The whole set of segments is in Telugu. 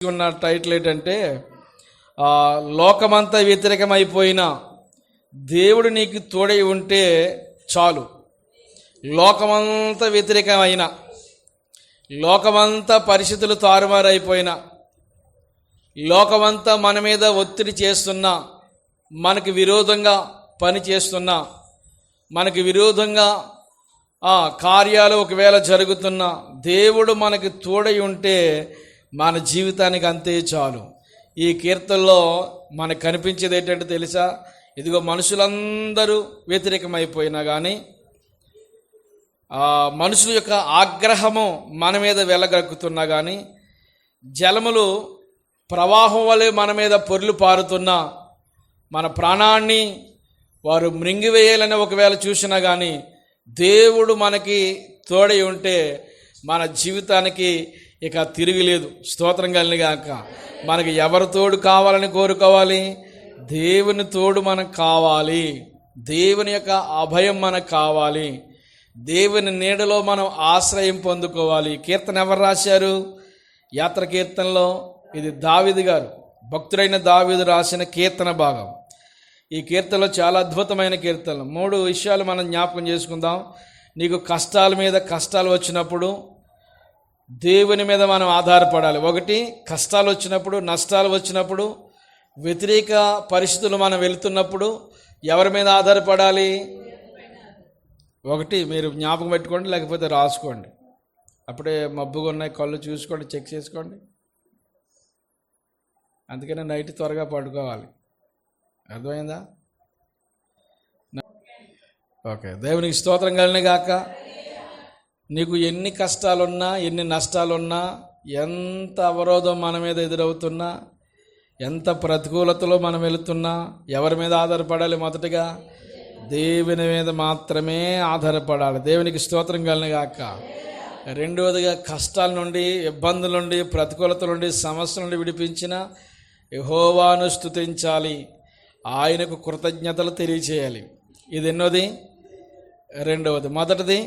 ఉన్న టైటిల్ ఏంటంటే లోకమంతా వ్యతిరేకమైపోయినా దేవుడు నీకు తోడై ఉంటే చాలు. లోకమంతా వ్యతిరేకమైన, లోకమంతా పరిస్థితులు తారుమారైపోయినా, లోకమంతా మన మీద ఒత్తిడి చేస్తున్నా, మనకి విరోధంగా పని చేస్తున్నా, మనకి విరోధంగా కార్యాలు ఒకవేళ జరుగుతున్నా, దేవుడు మనకి తోడై ఉంటే మన జీవితానికి అంతే చాలు. ఈ కీర్తనలో మనకు కనిపించేది ఏంటంటే తెలుసా? ఇదిగో మనుషులందరూ వ్యతిరేకమైపోయినా కానీ, మనుషుల యొక్క ఆగ్రహము మన మీద వెళ్ళగక్కుతున్నా కానీ, జలములు ప్రవాహం వలె మన మీద పొర్లు పారుతున్నా, మన ప్రాణాన్ని వారు మృంగివేయాలని ఒకవేళ చూసినా కానీ, దేవుడు మనకి తోడై ఉంటే మన జీవితానికి ఇక తిరిగిలేదు. స్తోత్రం కలిగాక. మనకి ఎవరు తోడు కావాలని కోరుకోవాలి? దేవుని తోడు మనకు కావాలి. దేవుని యొక్క అభయం మనకు కావాలి. దేవుని నీడలో మనం ఆశ్రయం పొందుకోవాలి. కీర్తన ఎవరు రాశారు? యాత్ర కీర్తనలో ఇది దావీదు గారు, భక్తుడైన దావీదు రాసిన కీర్తన భాగం. ఈ కీర్తనలో చాలా అద్భుతమైన కీర్తనలు. 3 విషయాలు మనం జ్ఞాపకం చేసుకుందాం. నీకు కష్టాల మీద కష్టాలు వచ్చినప్పుడు దేవుని మీద మనం ఆధారపడాలి. 1, కష్టాలు వచ్చినప్పుడు, నష్టాలు వచ్చినప్పుడు, వ్యతిరేక పరిస్థితులు మనం వెళుతున్నప్పుడు ఎవరి మీద ఆధారపడాలి? 1 మీరు జ్ఞాపకం పెట్టుకోండి, లేకపోతే రాసుకోండి. అప్పుడే మబ్బుగా ఉన్నాయి, కళ్ళు చూసుకోండి, చెక్ చేసుకోండి. అందుకనే నైట్ త్వరగా పడుకోవాలి. అర్థమైందా? ఓకే. దేవునికి స్తోత్రం కలిగిన గాక. నీకు ఎన్ని కష్టాలున్నా, ఎన్ని నష్టాలున్నా, ఎంత అవరోధం మన మీద ఎదురవుతున్నా, ఎంత ప్రతికూలతలో మనం వెళుతున్నా, ఎవరి మీద ఆధారపడాలి? మొదటిగా దేవుని మీద మాత్రమే ఆధారపడాలి. దేవునికి స్తోత్రం కలిగిన గాక. రెండవదిగా కష్టాల నుండి, ఇబ్బందుల నుండి, ప్రతికూలతల నుండి, సమస్యల నుండి విడిపించిన యెహోవాను స్తుతించాలి. ఆయనకు కృతజ్ఞతలు తెలియచేయాలి. ఇది ఎన్నోది? రెండవది. మొదటిది,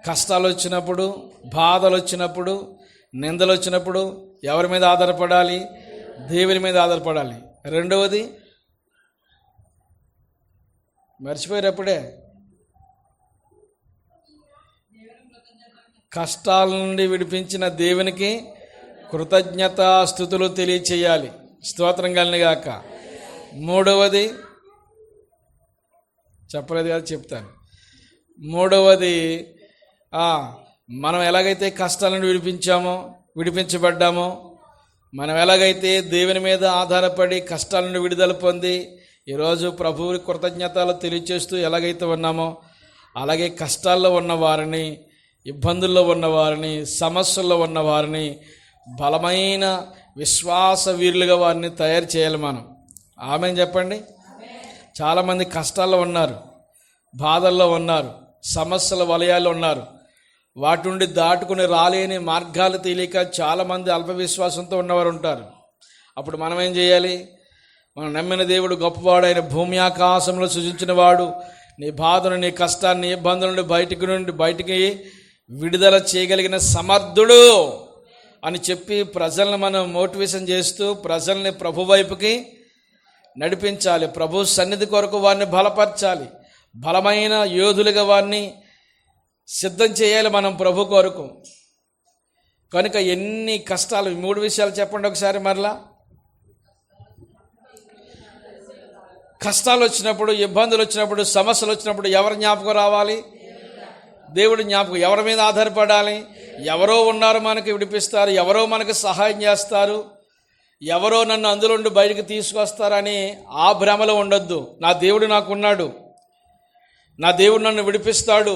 కష్టాలు వచ్చినప్పుడు, బాధలు వచ్చినప్పుడు, నిందలు వచ్చినప్పుడు ఎవరి మీద ఆధారపడాలి? దేవుని మీద ఆధారపడాలి. రెండవది మర్చిపోయేటప్పుడే, కష్టాల నుండి విడిపించిన దేవునికి కృతజ్ఞతాస్తుతులు తెలియచేయాలి. స్తోత్రం కలిగాక. మూడవది చెప్పలేదు కదా, చెప్తాను. మూడవది, మనం ఎలాగైతే కష్టాల నుండి విడిపించబడ్డామో, మనం ఎలాగైతే దేవుని మీద ఆధారపడి కష్టాల నుండి విడుదల పొంది ఈరోజు ప్రభువుకి కృతజ్ఞతలు తెలియచేస్తూ ఎలాగైతే ఉన్నామో, అలాగే కష్టాల్లో ఉన్నవారిని, ఇబ్బందుల్లో ఉన్నవారిని, సమస్యల్లో ఉన్నవారిని బలమైన విశ్వాస వీరులుగా వారిని తయారు చేయాలి మనం. ఆమేన్ చెప్పండి. చాలామంది కష్టాల్లో ఉన్నారు, బాధల్లో ఉన్నారు, సమస్యల వలయాల్లో ఉన్నారు. వాటి నుండి దాటుకుని రాలేని మార్గాలు తెలియక చాలామంది అల్ప విశ్వాసంతో ఉన్నవారు ఉంటారు. అప్పుడు మనం ఏం చేయాలి? మనం నమ్మిన దేవుడు గొప్పవాడు, ఆయన భూమి ఆకాశంలో సృజించిన వాడు. నీ బాధను, నీ కష్టాన్ని, ఇబ్బందుల నుండి బయటికి విడుదల చేయగలిగిన సమర్థుడు అని చెప్పి ప్రజలను మనం మోటివేషన్ చేస్తూ ప్రజల్ని ప్రభు వైపుకి నడిపించాలి. ప్రభు సన్నిధి కొరకు వారిని బలపరచాలి. బలమైన యోధులుగా వారిని సిద్ధం చేయాలి మనం ప్రభు కొరకు. కనుక ఎన్ని కష్టాలు, 3 విషయాలు చెప్పండి ఒకసారి మరలా. కష్టాలు వచ్చినప్పుడు, ఇబ్బందులు వచ్చినప్పుడు, సమస్యలు వచ్చినప్పుడు ఎవరి జ్ఞాపకం రావాలి? దేవుడి జ్ఞాపకం. ఎవరి మీద ఆధారపడాలి? ఎవరో ఉన్నారు మనకి విడిపిస్తారు, ఎవరో మనకు సహాయం చేస్తారు, ఎవరో నన్ను అందులో నుండి బయటికి తీసుకొస్తారని ఆ భ్రమలో ఉండొద్దు. నా దేవుడు నాకున్నాడు, నా దేవుడు నన్ను విడిపిస్తాడు,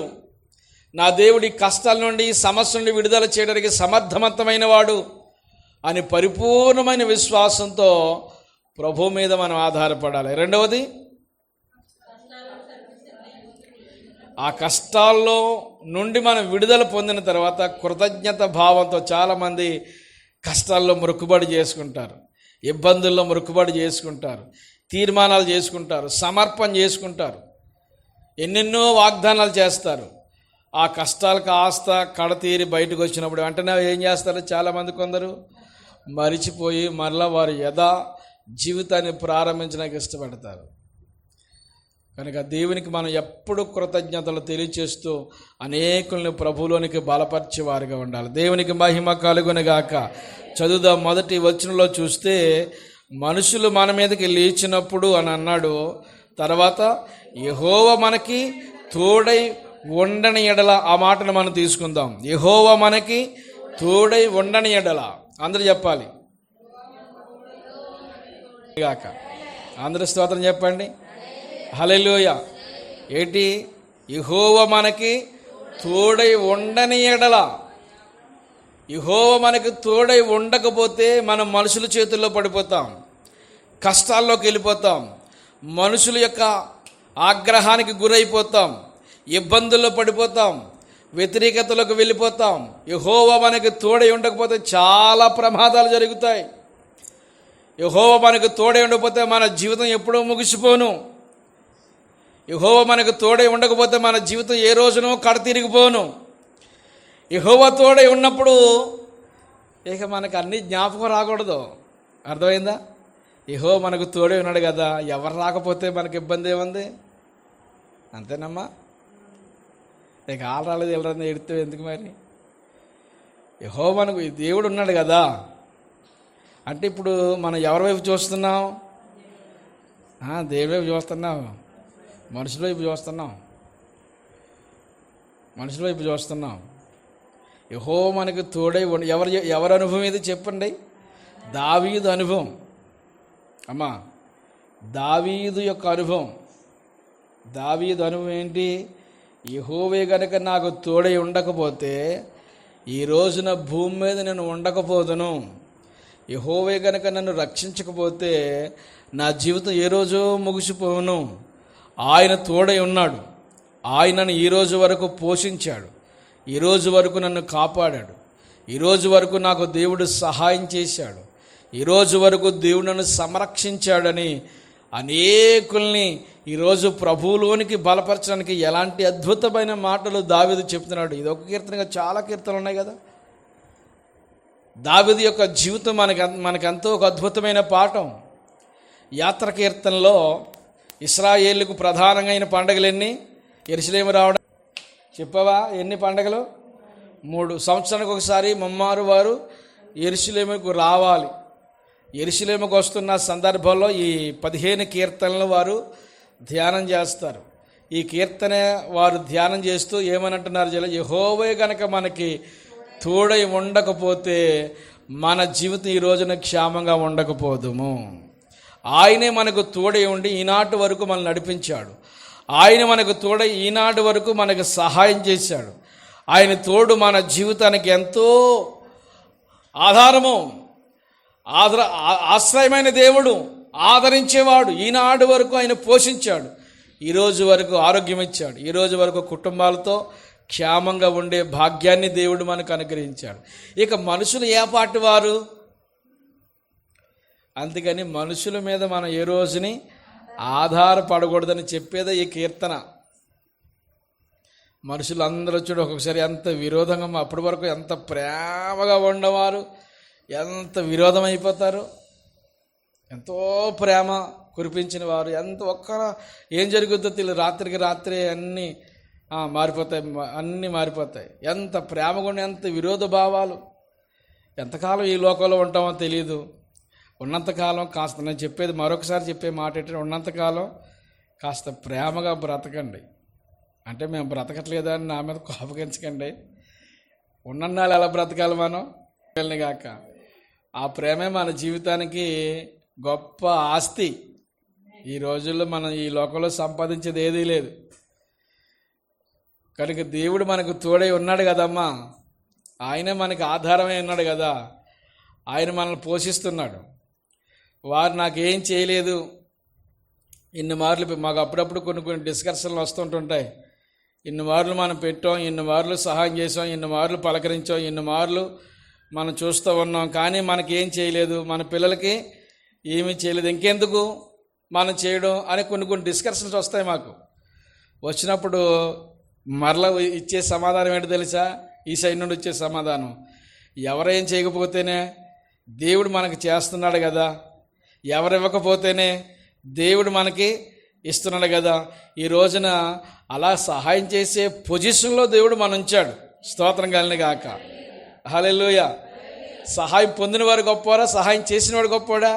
నా దేవుడి కష్టాల నుండి, సమస్య నుండి విడుదల చేయడానికి సమర్థవంతమైన వాడు అని పరిపూర్ణమైన విశ్వాసంతో ప్రభు మీద మనం ఆధారపడాలి. రెండవది, ఆ కష్టాల్లో నుండి మనం విడుదల పొందిన తర్వాత కృతజ్ఞత భావంతో, చాలామంది కష్టాల్లో మొక్కుబడి చేసుకుంటారు, ఇబ్బందుల్లో మొక్కుబడి చేసుకుంటారు, తీర్మానాలు చేసుకుంటారు, సమర్పణ చేసుకుంటారు, ఎన్నెన్నో వాగ్దానాలు చేస్తారు. ఆ కష్టాలు కాస్త కడతీరి బయటకు వచ్చినప్పుడు వెంటనే ఏం చేస్తారు చాలామంది, కొందరు మరిచిపోయి మరలా వారు జీవితాన్ని ప్రారంభించడానికి ఇష్టపడతారు. కనుక దేవునికి మనం ఎప్పుడు కృతజ్ఞతలు తెలియచేస్తూ అనేకుల్ని ప్రభువులోనికి బలపరిచేవారుగా ఉండాలి. దేవునికి మహిమ కలుగునుగాక. చదువుదాం. మొదటి వచనంలో చూస్తే మనుషులు మన మీదకి లేచినప్పుడు అని అన్నాడు. తర్వాత యెహోవా మనకి తోడై ఉండని ఎడల, ఆ మాటను మనం తీసుకుందాం. యెహోవా మనకి తోడై ఉండని ఎడల. అందరూ చెప్పాలి గాక. అందరూ స్తోత్రం చెప్పండి. హల్లెలూయా. ఏంటి? యెహోవా మనకి తోడై ఉండని ఎడల. యెహోవా మనకి తోడై ఉండకపోతే మనం మనుషుల చేతుల్లో పడిపోతాం, కష్టాల్లోకి వెళ్ళిపోతాం, మనుషుల యొక్క ఆగ్రహానికి గురైపోతాం, ఇబ్బందుల్లో పడిపోతాం, వ్యతిరేకతలోకి వెళ్ళిపోతాం. యెహోవా మనకి తోడై ఉండకపోతే చాలా ప్రమాదాలు జరుగుతాయి. యెహోవా మనకు తోడై ఉండకపోతే మన జీవితం ఎప్పుడో ముగిసిపోను. యెహోవా మనకు తోడై ఉండకపోతే మన జీవితం ఏ రోజునో కడతిరిగిపోను. యెహోవా తోడై ఉన్నప్పుడు ఇక మనకు అన్ని జ్ఞాపకం రాకూడదు. అర్థమైందా? యెహోవా మనకు తోడై ఉన్నాడు కదా, ఎవరు రాకపోతే మనకు ఇబ్బంది ఏముంది? అంతేనమ్మా. ఇక ఆలు రాలేదు ఎవరన్నా ఎడితే ఎందుకు మరి? యెహోవా మనకు దేవుడు ఉన్నాడు కదా. అంటే ఇప్పుడు మనం ఎవరి వైపు చూస్తున్నాం? దేవుడి వైపు చూస్తున్నాం, మనుషుల వైపు చూస్తున్నాం, మనుషుల వైపు చూస్తున్నాం. యెహోవా మనకు తోడై ఎవరి అనుభవం ఇది చెప్పండి? దావీదు అనుభవం. అమ్మా, దావీదు యొక్క అనుభవం. దావీదు అనుభవం ఏంటి? యెహోవే గనుక నాకు తోడై ఉండకపోతే ఈ రోజున భూమి మీద నేను ఉండకపోదును. యెహోవే గనుక నన్ను రక్షించకపోతే నా జీవితం ఏ రోజో ముగిసిపోను. ఆయన తోడై ఉన్నాడు. ఆయనను ఈరోజు వరకు పోషించాడు, ఈరోజు వరకు నన్ను కాపాడాడు, ఈరోజు వరకు నాకు దేవుడు సహాయం చేశాడు, ఈరోజు వరకు దేవుడు నన్ను సంరక్షించాడని అనేకుల్ని ఈరోజు ప్రభువులోనికి బలపరచడానికి ఎలాంటి అద్భుతమైన మాటలు దావీదు చెప్తున్నాడు. ఇది ఒక కీర్తనగా చాలా కీర్తనలు ఉన్నాయి కదా. దావీదు యొక్క జీవితం మనకెంతో ఒక అద్భుతమైన పాఠం. యాత్ర కీర్తనలో ఇశ్రాయేలుకు ప్రధానమైన పండుగలు ఎన్ని? యెరూషలేము రావడం. చెప్పవా ఎన్ని పండుగలు? 3. సంవత్సరానికి ఒకసారి ముమ్మారు వారు యెరూషలేముకు రావాలి. యెరూషలేముకు వస్తున్న సందర్భంలో ఈ 15 కీర్తనలు వారు ధ్యానం చేస్తారు. ఈ కీర్తన వారు ధ్యానం చేస్తూ ఏమనంటున్నారు? యెహోవా గనక మనకి తోడై ఉండకపోతే మన జీవితం ఈ రోజున క్షేమంగా ఉండకపోదుము. ఆయనే మనకు తోడై ఉండి ఈనాటి వరకు మనల్ని నడిపించాడు. ఆయన మనకు తోడై ఈనాటి వరకు మనకు సహాయం చేశాడు. ఆయన తోడు మన జీవితానికి ఎంతో ఆధారము, ఆశ్రయమైన దేవుడు, ఆదరించేవాడు. ఈనాటి వరకు ఆయన పోషించాడు. ఈరోజు వరకు ఆరోగ్యం ఇచ్చాడు. ఈరోజు వరకు కుటుంబాలతో క్షేమంగా ఉండే భాగ్యాన్ని దేవుడు మనకు అనుగ్రహించాడు. ఇక మనుషులు ఏ పాటి వారు? అందుకని మనుషుల మీద మనం ఏ రోజుని ఆధారపడకూడదని చెప్పేదే ఈ కీర్తన. మనుషులు అందరూ చూడు ఒక్కొక్కసారి ఎంత విరోధంగా, అప్పటి వరకు ఎంత ప్రేమగా ఉండేవారు ఎంత విరోధం అయిపోతారు. ఎంతో ప్రేమ కురిపించిన వారు ఏం జరుగుతుందో తెలియదు. రాత్రికి రాత్రే అన్నీ మారిపోతాయి. ఎంత ప్రేమగా ఉండి ఎంత విరోధ భావాలు. ఎంతకాలం ఈ లోకంలో ఉంటామో తెలియదు. ఉన్నంతకాలం కాస్త, నేను చెప్పేది మరొకసారి చెప్పే మాట ఏంటంటే, ఉన్నంతకాలం కాస్త ప్రేమగా బ్రతకండి. అంటే మేము బ్రతకట్లేదా అని నా మీద కోపగించకండి. ఉన్నన్నాళ్ళు ఎలా బ్రతకాలి మనం కాక. ఆ ప్రేమే మన జీవితానికి గొప్ప ఆస్తి. ఈ రోజుల్లో మనం ఈ లోకంలో సంపాదించేది ఏదీ లేదు. కనుక దేవుడు మనకు తోడై ఉన్నాడు కదమ్మా. ఆయనే మనకు ఆధారమై ఉన్నాడు కదా. ఆయన మనల్ని పోషిస్తున్నాడు. వారు నాకేం చేయలేదు. ఇన్ని మార్లు మాకు అప్పుడప్పుడు కొన్ని డిస్కషన్లు వస్తుంటుంటాయి. ఇన్ని మార్లు మనం పెట్టాం, ఇన్ని మార్లు సహాయం చేసాం, ఇన్ని మార్లు పలకరించాం, ఇన్ని మార్లు మనం చూస్తూ ఉన్నాం, కానీ మనకేం చేయలేదు, మన పిల్లలకి ఏమీ చేయలేదు, ఇంకెందుకు మనం చేయడం అని కొన్ని డిస్కషన్స్ వస్తాయి మాకు. వచ్చినప్పుడు మరలా ఇచ్చే సమాధానం ఏంటో తెలుసా? ఈ సైడ్ నుండి వచ్చే సమాధానం, ఎవరేం చేయకపోతేనే దేవుడు మనకి చేస్తున్నాడు కదా, ఎవరు ఇవ్వకపోతేనే దేవుడు మనకి ఇస్తున్నాడు కదా. ఈ రోజున అలా సహాయం చేసే పొజిషన్లో దేవుడు మనం ఉంచాడు. స్తోత్రం కలిగిన గాక. హల్లెలూయా. సహాయం పొందిన వారు గొప్పవారా, సహాయం చేసిన వాడు గొప్పవాడా?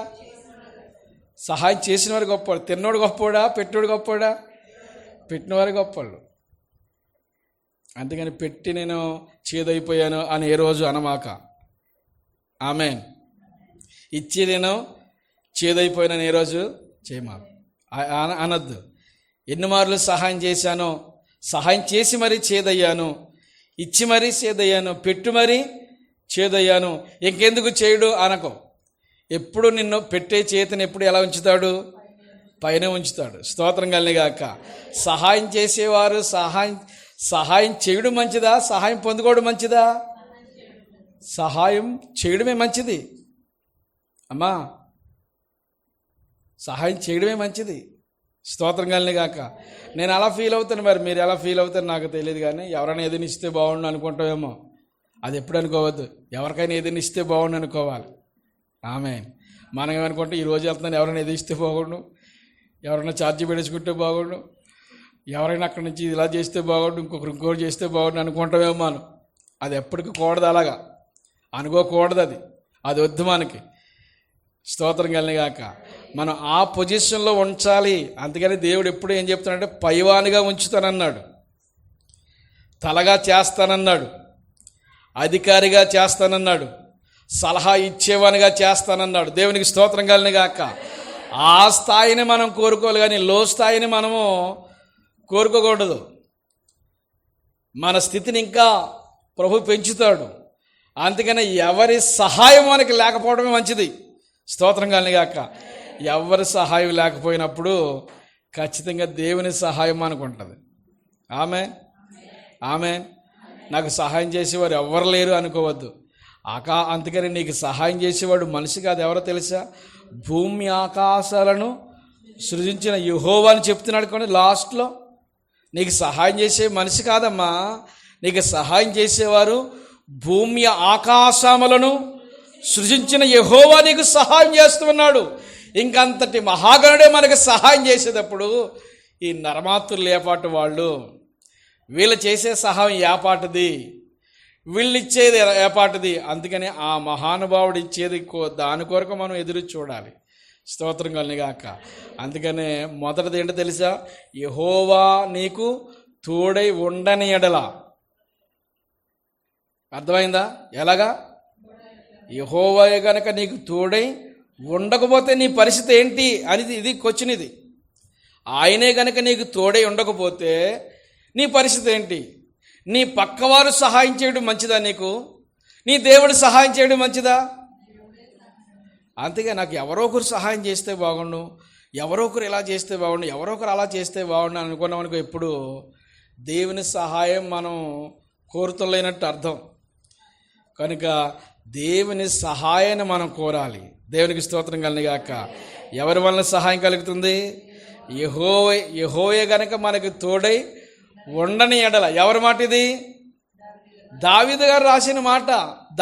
సహాయం చేసిన వాడు గొప్పవాడు. తిన్నోడు గొప్పవాడా, పెట్టినోడు గొప్పవాడా? పెట్టినవారు గొప్పవాళ్ళు. అందుకని పెట్టి నేను చేదైపోయాను అని ఏ రోజు అనమాక. ఆమేన్. ఇచ్చి నేను చేదైపోయానని ఏ రోజు చేయమాక అనద్దు. ఎన్ని మార్లు సహాయం చేశానో, సహాయం చేసి మరీ చేదయ్యాను, ఇచ్చి మరీ చేదయ్యాను, పెట్టు మరీ చేదయ్యాను, ఇంకెందుకు చేయడు అనకో. ఎప్పుడు నిన్ను పెట్టే చేతిని ఎప్పుడు ఎలా ఉంచుతాడు? పైన ఉంచుతాడు. స్తోత్రం కలిగాక. సహాయం చేసేవారు సహాయం చేయడం మంచిదా, సహాయం పొందుకోవడం మంచిదా? సహాయం చేయడమే మంచిది అమ్మా, సహాయం చేయడమే మంచిది. స్తోత్రం కలిగాక. నేను అలా ఫీల్ అవుతాను, మరి మీరు ఎలా ఫీల్ అవుతారు నాకు తెలియదు, కానీ ఎవరైనా ఏదైనా ఇస్తే బాగుండు అనుకుంటామేమో. అది ఎప్పుడు అనుకోవద్దు. ఎవరికైనా ఏదైనా ఇస్తే బాగుండు అనుకోవాలి. ఆమేన్. మనం ఏమనుకుంటే ఈరోజు వెళ్తున్నాను, ఎవరైనా ఏది ఇస్తే బాగుండు, ఎవరైనా ఛార్జీ పెట్టేసుకుంటే బాగుండు, ఎవరైనా అక్కడి నుంచి ఇలా చేస్తే బాగుండు, ఇంకోటి చేస్తే బాగుండు అనుకుంటామేమో మనం. అది ఎప్పటికీ కూడదు, అలాగా అనుకోకూడదు. అది వద్దు మనకి. స్తోత్రం కలిగాక. మనం ఆ పొజిషన్లో ఉంచాలి. అందుకని దేవుడు ఎప్పుడు ఏం చెప్తున్నాడంటే పైవానిగా ఉంచుతానన్నాడు, తలగా చేస్తానన్నాడు, అధికారిగా చేస్తానన్నాడు, సలహా ఇచ్చేవానిగా చేస్తానన్నాడు. దేవునికి స్తోత్రం కలిగాక. ఆ స్థాయిని మనం కోరుకోవాలి, కానీ లో స్థాయిని మనము కోరుకోకూడదు. మన స్థితిని ఇంకా ప్రభు పెంచుతాడు. అందుకని ఎవరి సహాయం మనకి లేకపోవడమే మంచిది. స్తోత్రం కలిగాక. ఎవరి సహాయం లేకపోయినప్పుడు ఖచ్చితంగా దేవుని సహాయం మనకు ఉంటుంది. ఆమేన్. నాకు సహాయం చేసేవారు ఎవ్వరు లేరు అనుకోవద్దు. అందుకని నీకు సహాయం చేసేవాడు మనిషి కాదు, ఎవరో తెలుసా? భూమి ఆకాశాలను సృజించిన యెహోవా అని చెప్తున్నాడు. కానీ లాస్ట్లో నీకు సహాయం చేసే మనిషి కాదమ్మా, నీకు సహాయం చేసేవారు భూమి ఆకాశములను సృజించిన యెహోవా నీకు సహాయం చేస్తున్నాడు. ఇంకంతటి మహాగణుడే మనకు సహాయం చేసేటప్పుడు ఈ నరమాతులు ఏపాటు వాళ్ళు, వీళ్ళు చేసే సహాయం ఏపాటిది, వీళ్ళు ఇచ్చేది ఏపాటిది. అందుకని ఆ మహానుభావుడు ఇచ్చేది దాని కొరకు మనం ఎదురు చూడాలి. స్తోత్రం కలిగాక. అందుకనే మొదటిది ఏంటో తెలుసా? యెహోవా నీకు తోడై ఉండని ఎడల. అర్థమైందా? ఎలాగా? యెహోవా గనక నీకు తోడై ఉండకపోతే నీ పరిస్థితి ఏంటి అనేది ఇది క్వశ్చన్. ఇది ఆయనే గనక నీకు తోడై ఉండకపోతే నీ పరిస్థితి ఏంటి? నీ పక్కవారు సహాయం చేయడం మంచిదా నీకు? నీ దేవుడు సహాయం చేయడం మంచిదా? అంతేగా నాకు ఎవరో ఒకరు సహాయం చేస్తే బాగుండు, ఎవరో ఒకరు ఇలా చేస్తే బాగుండు, ఎవరో ఒకరు అలా చేస్తే బాగుండు అనుకున్నాం అనుకో, ఎప్పుడు దేవుని సహాయం మనం కోరుతలేనట్టు అర్థం. కనుక దేవుని సహాయాన్ని మనం కోరాలి. దేవునికి స్తోత్రం కలిగాక. ఎవరి వలన సహాయం కలుగుతుంది? యెహోవా గనక మనకు తోడై ఉండని ఎడల. ఎవరి మాట ఇది? దావీదు గారు రాసిన మాట,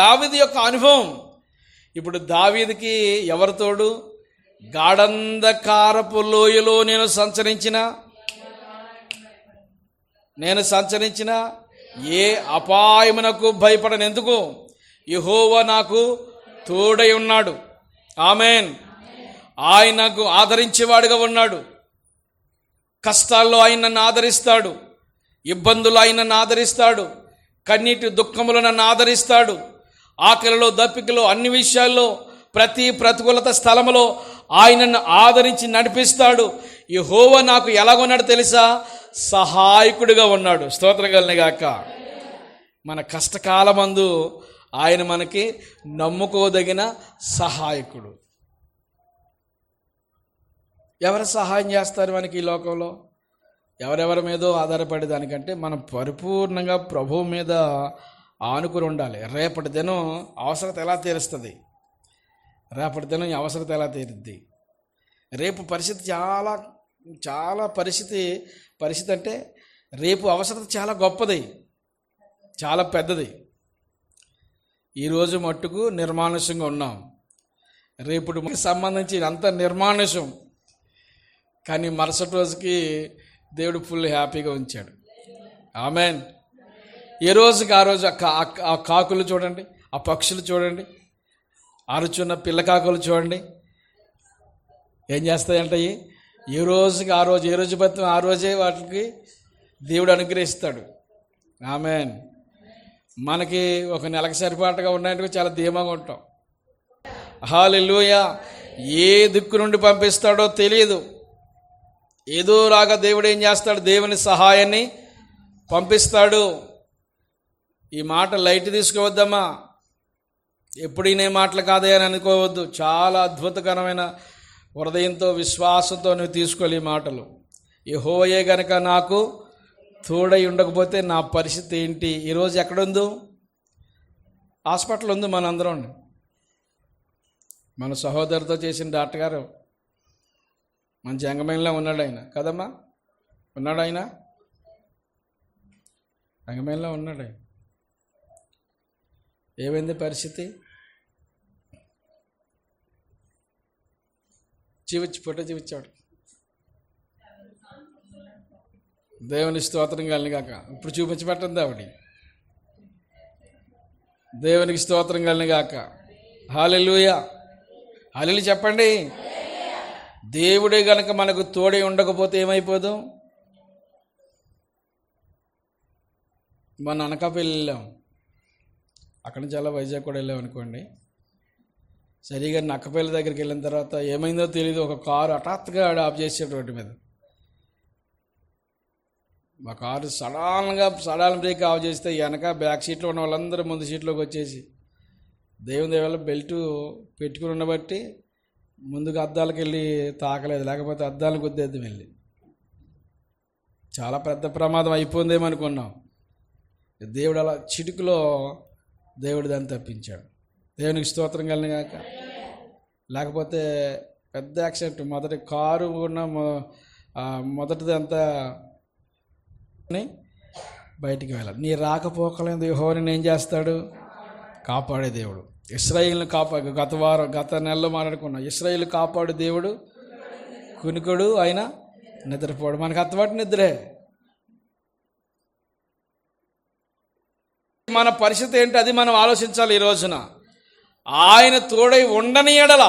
దావీదు యొక్క అనుభవం. ఇప్పుడు దావీదుకి ఎవరు తోడు? గాఢంధకారపు లోయలో నేను సంచరించిన ఏ అపాయమునకు భయపడను. ఎందుకు? యెహోవా నాకు తోడై ఉన్నాడు. ఆమేన్. ఆయన నాకు ఆదరించేవాడుగా ఉన్నాడు. కష్టాల్లో ఆయన నన్ను ఆదరిస్తాడు, ఇబ్బందులు ఆయన నన్ను ఆదరిస్తాడు, కన్నీటి దుఃఖములు నన్ను ఆదరిస్తాడు, ఆకలిలో దప్పికలో అన్ని విషయాల్లో ప్రతి ప్రతికూలత స్థలములో ఆయన నన్ను ఆదరించి నడిపిస్తాడు. యెహోవా నాకు ఎలాగున్నాడు తెలుసా? సహాయకుడిగా ఉన్నాడు. స్తోత్రం కలిగాక. మన కష్టకాలమందు ఆయన మనకి నమ్ముకోదగిన సహాయకుడు. ఎవరు సహాయం చేస్తారు మనకి ఈ లోకంలో? ఎవరెవరి మీదో ఆధారపడే దానికంటే మనం పరిపూర్ణంగా ప్రభువు మీద ఆనుకుని ఉండాలి. రేపటి దినం అవసరత ఎలా తీరుస్తుంది? రేపటి దినం అవసరత ఎలా తీరుద్ది? రేపు పరిస్థితి చాలా చాలా పరిస్థితి అంటే రేపు అవసరత చాలా గొప్పది, చాలా పెద్దది. ఈరోజు మట్టుకు నిర్మానుష్యంగా ఉన్నాం, రేపుకి సంబంధించి అంత నిర్మానుష్యం. కానీ మరుసటి రోజుకి దేవుడు ఫుల్ హ్యాపీగా ఉంచాడు. ఆమెన్. ఏ రోజుకి ఆ రోజు ఆ కాకులు చూడండి, ఆ పక్షులు చూడండి, అరుచున్న పిల్ల కాకులు చూడండి, ఏం చేస్తాయంటే ఏ రోజుకి ఆ రోజు, ఏ రోజు బతుకు ఆ రోజే వాటికి దేవుడు అనుగ్రహిస్తాడు. ఆమెన్. మనకి ఒక నెలకు సరిపాటుగా ఉన్నాయంటే చాలా ధీమాగా ఉంటాం. హల్లెలూయా. ఏ దిక్కు నుండి పంపిస్తాడో తెలియదు. ఏదో రాగా దేవుడు ఏం చేస్తాడు, దేవుని సహాయాన్ని పంపిస్తాడు. ఈ మాట లైట్ తీసుకోవద్దమ్మా, ఎప్పుడు ఇనే మాటలు కాదే అని అనుకోవద్దు. చాలా అద్భుతకరమైన హృదయంతో, విశ్వాసంతో నువ్వు తీసుకోవాలి ఈ మాటలు. యెహోవాయే గనక నాకు తోడై ఉండకపోతే నా పరిస్థితి ఏంటి? ఈరోజు ఎక్కడుందో? హాస్పిటల్ ఉంది మనందరం. మన సహోదరితో చేసిన డాక్టర్ గారు మంచి అంగమేయంలో ఉన్నాడు ఆయన, కదమ్మా? ఉన్నాడు ఆయన, అంగమేయంలో ఉన్నాడు ఆయన. ఏమైంది పరిస్థితి? ఫోటో చూపించాడు. దేవుని స్తోత్రం కలిగాక. ఇప్పుడు చూపించబట్టింది ఆవిడ. దేవునికి స్తోత్రం కలిగాక. హల్లెలూయా. హల్లెలూయా చెప్పండి. దేవుడే గనక మనకు తోడై ఉండకపోతే ఏమైపోదు? మన అనకాపల్లి వెళ్ళాం, అక్కడి నుంచి అలా వైజాగ్ కూడా వెళ్ళాం అనుకోండి. సరిగా నక్కపల్లి దగ్గరికి వెళ్ళిన తర్వాత ఏమైందో తెలియదు, ఒక కారు హఠాత్తుగా ఆఫ్ చేసాడు రోడ్డు మీద. మా కారు సడన్ బ్రేక్ ఆఫ్ చేస్తే వెనక బ్యాక్ సీట్లో ఉన్న వాళ్ళందరూ ముందు సీట్లోకి వచ్చేసి, దేవుని దేవాల బెల్ట్ పెట్టుకుని ఉండబట్టి ముందుకు అద్దాలకు వెళ్ళి తాకలేదు, లేకపోతే అద్దాలను గుద్దేద్దాం వెళ్ళి. చాలా పెద్ద ప్రమాదం అయిపోయిందేమో అనుకున్నాం. దేవుడు అలా చిటుకులో దేవుడు దాన్ని తప్పించాడు. దేవునికి స్తోత్రం కలిగాక. లేకపోతే పెద్ద యాక్సిడెంట్. మొదటి కారు ఉన్న మొదటిది అంతా బయటికి వెళ్ళాలి. నీ రాకపోకలేదు యెహోవాని ఏం చేస్తాడు? కాపాడే దేవుడు. ఇశ్రాయేలును గత నెలలో మాట్లాడుకున్నాం. ఇశ్రాయేలు కాపాడు దేవుడు, కునికుడు ఆయన నిద్రపోడు. మనకు అత్తవాటి నిద్రే. మన పరిస్థితి ఏంటి అది మనం ఆలోచించాలి ఈ రోజున. ఆయన తోడై ఉండని ఎడల,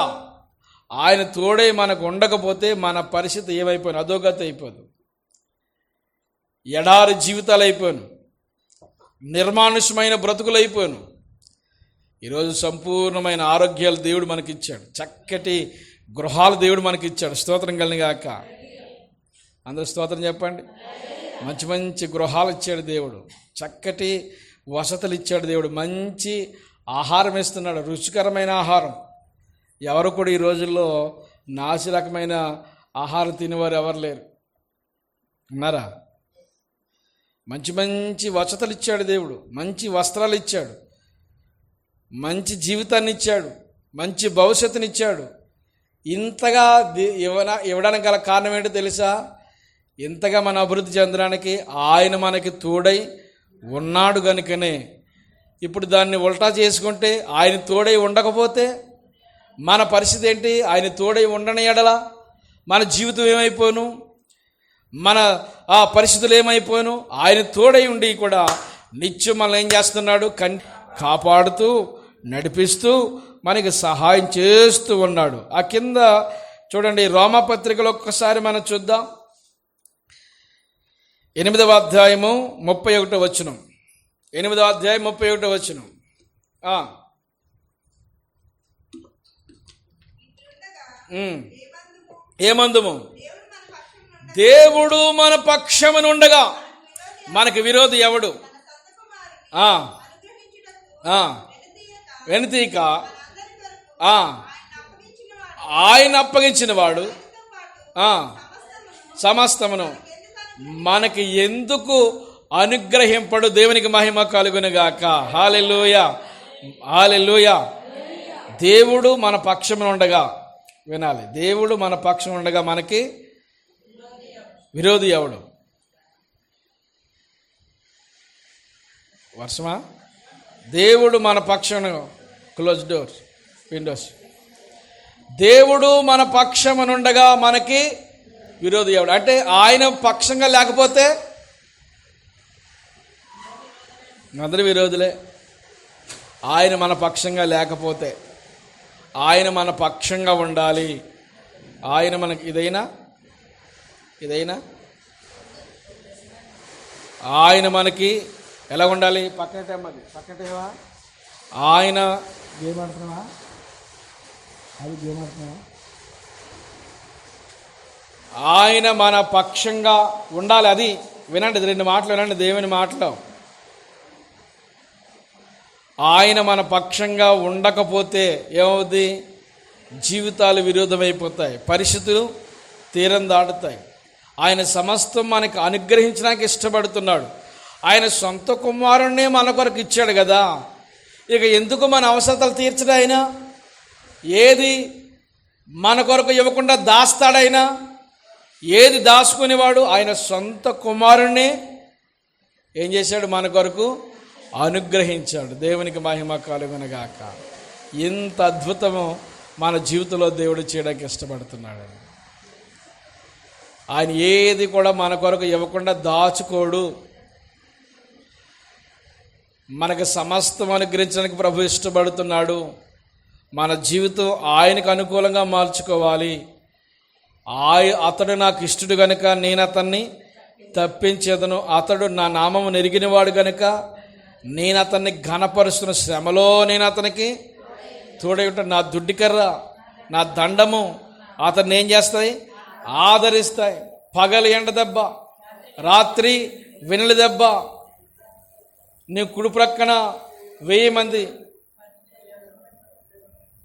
ఆయన తోడై మనకు ఉండకపోతే మన పరిస్థితి ఏమైపోయిన అధోగతి అయిపోదు. ఎడారి జీవితాలు అయిపోయాను, నిర్మానుష్యమైన బ్రతుకులు అయిపోయాను. ఈరోజు సంపూర్ణమైన ఆరోగ్యాలు దేవుడు మనకిచ్చాడు, చక్కటి గృహాలు దేవుడు మనకిచ్చాడు. స్తోత్రం కలిగాక. అందరూ స్తోత్రం చెప్పండి. మంచి మంచి గృహాలు ఇచ్చాడు దేవుడు, చక్కటి వసతులు ఇచ్చాడు దేవుడు, మంచి ఆహారం ఇస్తున్నాడు, రుచికరమైన ఆహారం. ఎవరు కూడా ఈ రోజుల్లో నాసి రకమైన ఆహారం తినేవారు ఎవరు లేరు, ఉన్నారా? మంచి మంచి వసతులు ఇచ్చాడు దేవుడు, మంచి వస్త్రాలు ఇచ్చాడు, మంచి జీవితాన్ని ఇచ్చాడు, మంచి భవిష్యత్తుని ఇచ్చాడు. ఇంతగా ఇవ్వడానికి గల కారణం ఏంటో తెలుసా? ఇంతగా మన అభివృద్ధి చెందడానికి ఆయన మనకి తోడై ఉన్నాడు కనుకనే. ఇప్పుడు దాన్ని ఉల్టా చేసుకుంటే, ఆయన తోడై ఉండకపోతే మన పరిస్థితి ఏంటి? ఆయన తోడై ఉండని ఎడల మన జీవితం ఏమైపోను, మన ఆ పరిస్థితులు ఏమైపోను? ఆయన తోడై ఉండి కూడా నిత్యం మనల్ని ఏం చేస్తున్నాడు? కాపాడుతూ, నడిపిస్తూ, మనకి సహాయం చేస్తూ ఉన్నాడు. ఆ కింద చూడండి, రోమాపత్రికలో ఒక్కసారి మనం చూద్దాం. 8వ అధ్యాయము 31వ వచనం. 8వ అధ్యాయం 31వ వచనం. ఏమందుము? దేవుడు మన పక్షమునుండగా మనకు విరోధి ఎవడు? వెనుతీక ఆయన అప్పగించిన వాడు సమస్తమును మనకి ఎందుకు అనుగ్రహింపడు? దేవునికి మహిమ కలుగునుగాక. హల్లెలూయా, హల్లెలూయా. దేవుడు మన పక్షమున ఉండగా, వినాలి, దేవుడు మన పక్షం ఉండగా మనకి విరోధి ఎవడు? వర్షమా? దేవుడు మన పక్షమున, క్లోజ్ డోర్స్, విండోస్. దేవుడు మన పక్షమునుండగా మనకి విరోధి ఎవడు? అంటే ఆయన పక్షంగా లేకపోతే అందరి విరోధులే. ఆయన మన పక్షంగా లేకపోతే, ఆయన మన పక్షంగా ఉండాలి. ఆయన మనకి ఇదైనా ఆయన మనకి ఎలా ఉండాలి? పక్కటేవా ఆయన గేమ్ ఆడుతున్నావా? అది గేమ్ ఆడుతున్నావా? ఆయన మన పక్షంగా ఉండాలి. అది వినండి, 2 మాటలు వినండి, దేవుని మాటలు. ఆయన మన పక్షంగా ఉండకపోతే ఏమవుద్ది? జీవితాలు విరోధమైపోతాయి, పరిస్థితులు తీరం దాటుతాయి. ఆయన సమస్తం మనకు అనుగ్రహించడానికి ఇష్టపడుతున్నాడు. ఆయన సొంత కుమారుణ్ణే మన కొరకు ఇచ్చాడు కదా. ఇక ఎందుకు మన అవసరతలు తీర్చడు ఆయన? ఏది మన కొరకు ఇవ్వకుండా దాస్తాడైనా? ఏది దాచుకునేవాడు? ఆయన సొంత కుమారుణ్ణే ఏం చేశాడు? మన కొరకు అనుగ్రహించాడు. దేవునికి మహిమ కలుగునుగాక. ఇంత అద్భుతము మన జీవితంలో దేవుడు చేయడానికి ఇష్టపడుతున్నాడు. ఆయన ఏది కూడా మన కొరకు ఇవ్వకుండా దాచుకోడు. మనకు సమస్తం అనుగ్రహించడానికి ప్రభు ఇష్టపడుతున్నాడు. మన జీవితం ఆయనకు అనుకూలంగా మార్చుకోవాలి. అతడు నాకు ఇష్టడు గనుక నేను అతన్ని తప్పించేదను. అతడు నా నామము నెరిగినవాడు గనుక నేను అతన్ని ఘనపరుస్తున్న. శ్రమలో నేను అతనికి తోడై ఉంటాను. నా దుడ్డికర్ర, నా దండము అతన్ని ఏం చేస్తాయి? ఆదరిస్తాయి. పగలు ఎండ దెబ్బ, రాత్రి వెనుల దెబ్బ, నీ కుడి ప్రక్కన 1000 మంది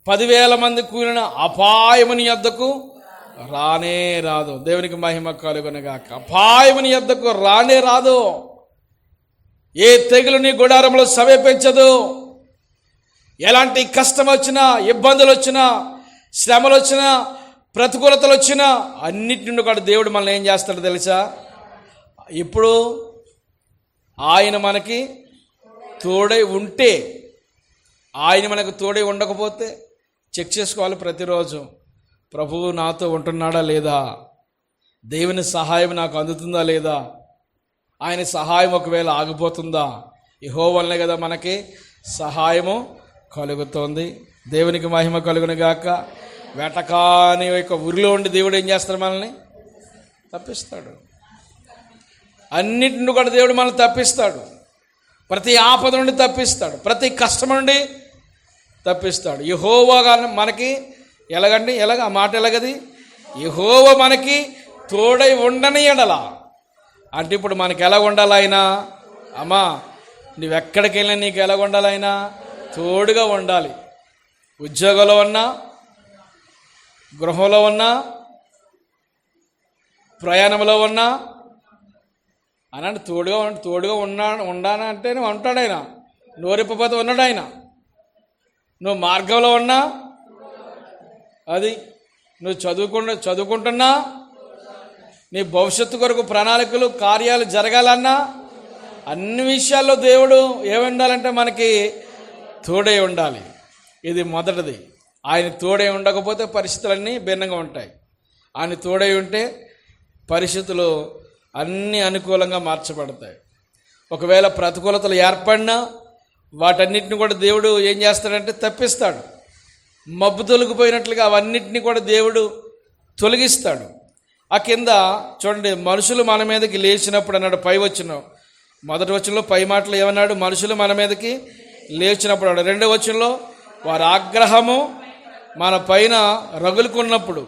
10,000 మంది కూలిన అపాయము నీ యొద్దకు రానే రాదు. దేవునికి మహిమ కలుగునుగాక. అపాయము నీ యొద్దకు రానే రాదు. ఏ తెగులు నీ గుడారంలో సమీపించదు. ఎలాంటి కష్టం వచ్చినా, ఇబ్బందులు వచ్చినా, శ్రమలు వచ్చినా, ప్రతికూలతలు వచ్చినా అన్నిటి నుండి కూడా దేవుడు మనల్ని ఏం చేస్తాడో తెలుసా? ఇప్పుడు ఆయన మనకి తోడై ఉంటే, ఆయన మనకు తోడై ఉండకపోతే చెక్ చేసుకోవాలి ప్రతిరోజు. ప్రభువు నాతో ఉంటున్నాడా లేదా? దేవుని సహాయం నాకు అందుతుందా లేదా? ఆయన సహాయం ఒకవేళ ఆగిపోతుందా? యెహోవా వల్లనే కదా మనకి సహాయము కలుగుతోంది. దేవునికి మహిమ కలుగునుగాక. వెటకాని యొక్క ఊరిలో ఉండి దేవుడు ఏం చేస్తాడు? మనల్ని తప్పిస్తాడు. అన్నిటి నుండి కూడా దేవుడు మనల్ని తప్పిస్తాడు. ప్రతి ఆపద నుండి తప్పిస్తాడు. ప్రతి కష్టం నుండి తప్పిస్తాడు. యెహోవా మనకి ఎలాగండి? ఆ మాట ఎలాగది? యెహోవా మనకి తోడై ఉండని ఎడల. అంటే ఇప్పుడు మనకి ఎలా ఉండాలి ఆయన? అమ్మా, నువ్వెక్కడికి వెళ్ళినా నీకు ఎలా ఉండాలి? ఆయన తోడుగా ఉండాలి. ఉద్యోగంలో ఉన్నా, గృహంలో ఉన్నా, ప్రయాణంలో ఉన్నా అనంటే తోడుగా ఉండానంటే నువ్వు ఉంటాడు ఆయన. నోరిప్పపోతే ఉన్నాడు ఆయన. నువ్వు మార్గంలో ఉన్నా, అది నువ్వు చదువుకుంటున్నా, నీ భవిష్యత్తు కొరకు ప్రణాళికలు కార్యాలు జరగాలన్నా, అన్ని విషయాల్లో దేవుడు ఏముండాలంటే మనకి తోడై ఉండాలి. ఇది మొదటిది. ఆయన తోడై ఉండకపోతే పరిస్థితులన్నీ భిన్నంగా ఉంటాయి. ఆయన తోడై ఉంటే పరిస్థితులు అన్నీ అనుకూలంగా మార్చబడతాయి. ఒకవేళ ప్రతికూలతలు ఏర్పడినా వాటన్నిటిని కూడా దేవుడు ఏం చేస్తాడంటే తప్పిస్తాడు. మబ్బు తొలగిపోయినట్లుగా అవన్నిటిని కూడా దేవుడు తొలగిస్తాడు. ఆ కింద చూడండి, మనుషులు మన మీదకి లేచినప్పుడు అన్నాడు. పై వచనం, మొదటి వచనంలో పై మాటలు ఏమన్నాడు? మనుషులు మన మీదకి లేచినప్పుడు అన్నాడు. రెండో వచనంలో వారి ఆగ్రహము మన పైన రగులుకున్నప్పుడు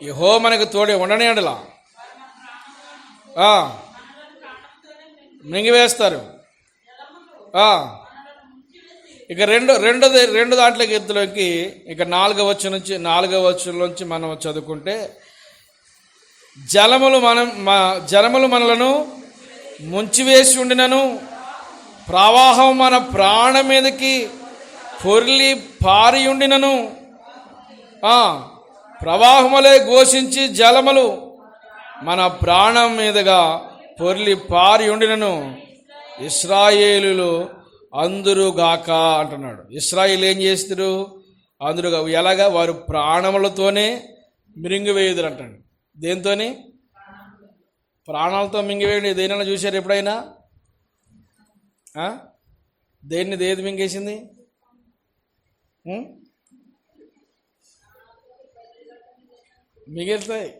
యెహోవా మనకు తోడే ఉండని ఎడల మింగివేస్తారు. ఇక రెండు దాంట్లోకి ఎత్తులోకి ఇక 4వ వచనం నుంచి మనం చదువుకుంటే, జలములు మనలను ముంచివేసి ఉండినను ప్రవాహం మన ప్రాణం మీదకి పొర్లి పారి ఉండినను, ప్రవాహములే ఘోషించి జలములు మన ప్రాణం మీదుగా పొర్లి పారి ఉండినను ఇశ్రాయేలులు అందురుగాక అంటున్నాడు. ఇశ్రాయేలు ఏం చేస్తారు? అందురుగా. ఎలాగా? వారు ప్రాణములతోనే మింగివేయుదురు అంటాడు. దేంతోని? ప్రాణాలతో మింగివేయండి. దేనైనా చూశారు ఎప్పుడైనా? ఏది మింగేసింది? మిగేస్తాయి,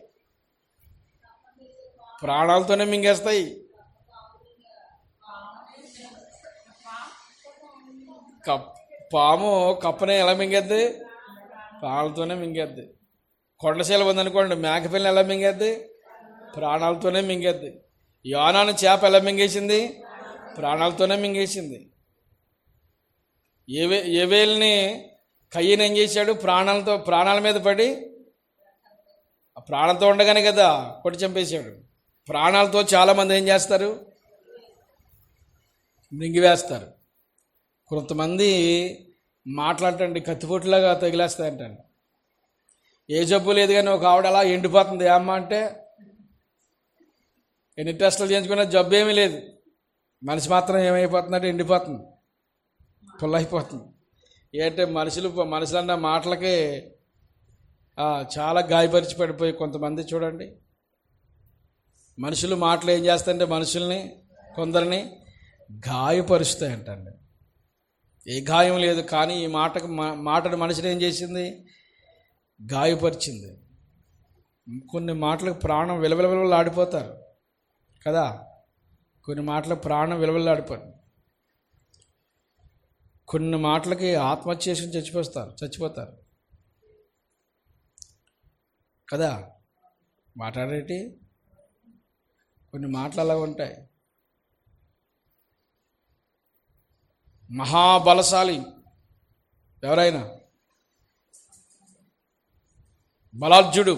ప్రాణాలతోనే మింగేస్తాయి. పాము కప్పనే ఎలా మింగేద్ది? ప్రాణాలతోనే మింగేద్ది. కొండశీల ఉందనుకోండి, మేకపిల్లని ఎలా మింగేద్ది? ప్రాణాలతోనే మింగేద్ది. యోనాను చేప ఎలా మింగేసింది? ప్రాణాలతోనే మింగేసింది. ఏవేల్ని కయ్యను ఏం చేశాడు? ప్రాణాల మీద పడి, ప్రాణంతో ఉండగానే కదా కొట్టి చంపేశాడు. ప్రాణాలతో చాలామంది ఏం చేస్తారు? మింగివేస్తారు. కొంతమంది మాట్లాడటండి కత్తిపోటులాగా తగిలేస్తాయంటండి. ఏ జబ్బు లేదు కానీ ఒక ఆవిడ అలా ఎండిపోతుంది. అమ్మ అంటే ఎన్ని టెస్టులు చేయించుకున్నా జబ్బు ఏమీ లేదు, మనిషి మాత్రం ఏమైపోతుందంటే ఎండిపోతుంది, పుల్లైపోతుంది. ఏంటంటే మనుషులన్న మాటలకి చాలా గాయపరిచి పడిపోయి కొంతమంది చూడండి. మనుషులు మాటలు ఏం చేస్తాయంటే మనుషుల్ని కొందరిని గాయపరుస్తాయంటండి. ఏ గాయం లేదు, కానీ ఈ మాటను మనిషిని ఏం చేసింది? గాయపరిచింది. కొన్ని మాటలకు ప్రాణం విలవిలవిలాడిపోతారు కదా. కొన్ని మాటలకు ప్రాణం విలవిల్లాడిపోతారు. కొన్ని మాటలకి ఆత్మహత్య చేసుకుని చచ్చిపోతారు కదా. మాట్లాడేటి కొన్ని మాటలు అలా ఉంటాయి. మహాబలశాలి ఎవరైనా, బలార్జుడు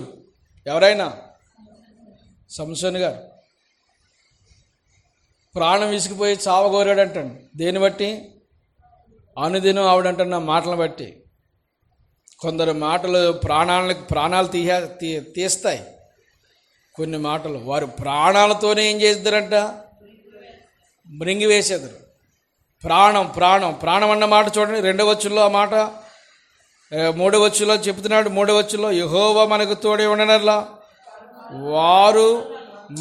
ఎవరైనా, సంసోను గారు ప్రాణం విసిగిపోయి చావగోరాడంటాడు. దేన్ని బట్టి? అనుదినం ఆవిడంటున్న మాటలను బట్టి. కొందరు మాటలు ప్రాణాలు తీస్తాయి. కొన్ని మాటలు వారు ప్రాణాలతోనే ఏం చేద్దరంట? మృంగివేసేద్దరు. ప్రాణం అన్న మాట చూడండి. 2వ వచనంలో ఆ మాట, 3వ వచనంలో చెప్తున్నాడు. 3వ వచనంలో యెహోవా మనకు తోడే ఉండనల్లా వారు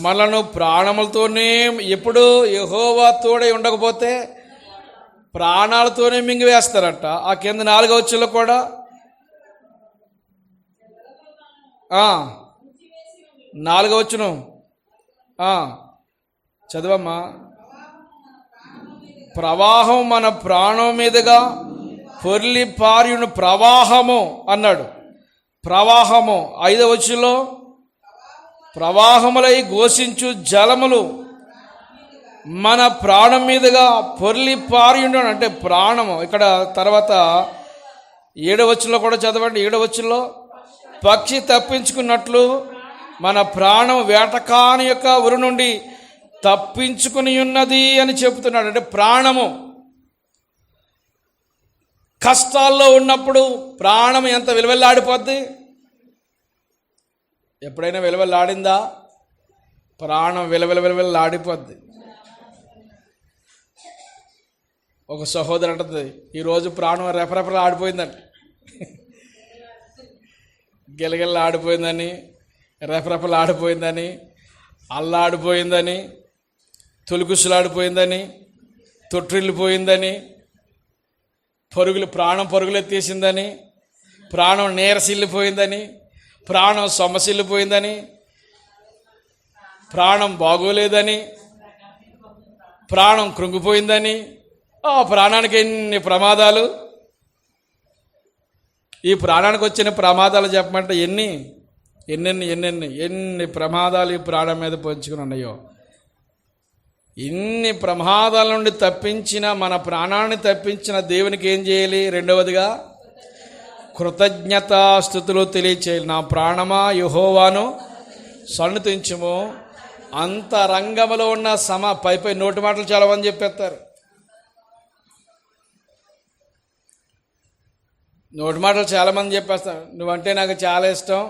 మనను ప్రాణములతోనే, ఎప్పుడు యెహోవా తోడే ఉండకపోతే ప్రాణాలతోనే మింగివేస్తారట. ఆ కింద 4వ వచనంలో కూడా 4వ వచనం చదవమ్మా. ప్రవాహం మన ప్రాణం మీదుగా పొర్లి పారియును ప్రవాహము అన్నాడు. ప్రవాహము 5వ వచనంలో ప్రవాహములై ఘోషించు జలములు మన ప్రాణం మీదుగా పొర్లి పారియుండు అంటే ప్రాణము. ఇక్కడ తర్వాత 7వ వచనంలో కూడా చదవండి. 7వ వచనంలో పక్షి తప్పించుకున్నట్లు మన ప్రాణం వేటకాని యొక్క ఉరి నుండి తప్పించుకుని ఉన్నది అని చెబుతున్నాడు. అంటే ప్రాణము కష్టాల్లో ఉన్నప్పుడు ప్రాణం ఎంత విలువెల్లాడిపోద్ది? ఎప్పుడైనా విలువెల్లాడిందా? ప్రాణం విలువెల్లాడిపోద్ది. ఒక సహోదరు అంటుంది, ఈరోజు ప్రాణం రెపరెపలు ఆడిపోయిందంట. గిలగిల్ల ఆడిపోయిందని, రెపరెపలు ఆడిపోయిందని, అల్లాడిపోయిందని, తొలికుసులాడిపోయిందని, తొట్టిల్లిపోయిందని, ప్రాణం పరుగులెత్తేసిందని, ప్రాణం నీరసిల్లిపోయిందని, ప్రాణం సొమ్మసిల్లిపోయిందని, ప్రాణం బాగోలేదని, ప్రాణం కృంగిపోయిందని, ఆ ప్రాణానికి ఎన్ని ప్రమాదాలు. ఈ ప్రాణానికి వచ్చిన ప్రమాదాలు చెప్పమంటే ఎన్ని ప్రమాదాలు ఈ ప్రాణం మీద పొంచుకుని ఉన్నాయో. ఇన్ని ప్రమాదాల నుండి తప్పించిన, మన ప్రాణాన్ని తప్పించిన దేవునికి ఏం చేయాలి? 2వదిగా కృతజ్ఞతాస్తుతులు తెలియచేయాలి. నా ప్రాణమా యెహోవాను సన్నుతించుము. అంతరంగంలో ఉన్న పై నోటి మాటలు చాలా మంది చెప్పేస్తారు. నోటి మాటలు చాలామంది చెప్పేస్తారు. నువ్వంటే నాకు చాలా ఇష్టం,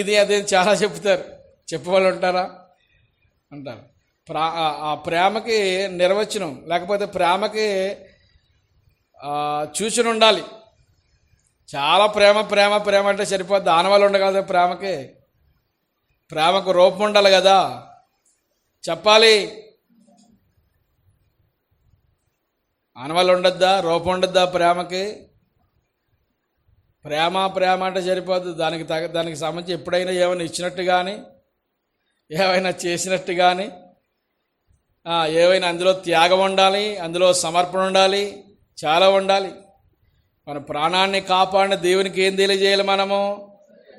ఇది అదే చాలా చెప్తారు. చెప్పేవాళ్ళు ఉంటారా? అంటారు. ఆ ప్రేమకి నిర్వచనం లేకపోతే ప్రేమకి చూసి ఉండాలి. చాలా ప్రేమ ప్రేమ ప్రేమ అంటే సరిపోద్ది, ఆనవాళ్ళు ఉండదు కదా. ప్రేమకు రూపం ఉండాలి కదా, చెప్పాలి. ఆనవాళ్ళు ఉండద్దా, రూపం ఉండద్దా ప్రేమకి? ప్రేమ ప్రేమ అంటే సరిపోద్ది. దానికి సంబంధించి ఎప్పుడైనా ఏమైనా ఇచ్చినట్టు కానీ, ఏమైనా చేసినట్టు కానీ, ఏవైనా అందులో త్యాగం ఉండాలి, అందులో సమర్పణ ఉండాలి, చాలా ఉండాలి. మన ప్రాణాన్ని కాపాడిన దేవునికి ఏం తెలియజేయాలి మనము?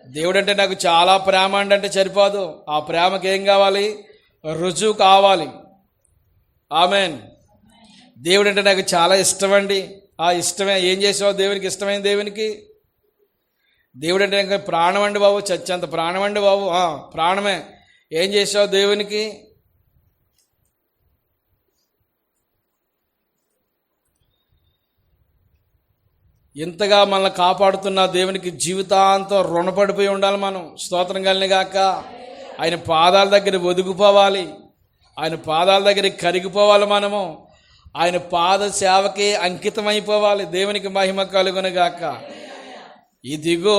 దేవుడంటే నాకు చాలా ప్రేమ అంటే సరిపోదు. ఆ ప్రేమకి ఏం కావాలి? రుజువు కావాలి. ఆమెన్. దేవుడంటే నాకు చాలా ఇష్టమండి. ఆ ఇష్టమే ఏం చేసావు దేవునికి? ఇష్టమైన దేవునికి దేవుడంటే ఇంకా ప్రాణం అండి బాబు, చచ్చేంత ప్రాణం అండి బాబు, ప్రాణమే. ఏం చేసావు దేవునికి? ఇంతగా మనల్ని కాపాడుతున్న దేవునికి జీవితాంతం రుణపడిపోయి ఉండాలి మనం. స్తోత్రం కలిగాక ఆయన పాదాల దగ్గర ఒదిగిపోవాలి, ఆయన పాదాల దగ్గర కరిగిపోవాలి. మనము ఆయన పాద సేవకి అంకితమైపోవాలి. దేవునికి మహిమ కలుగునుగాక. ఇదిగో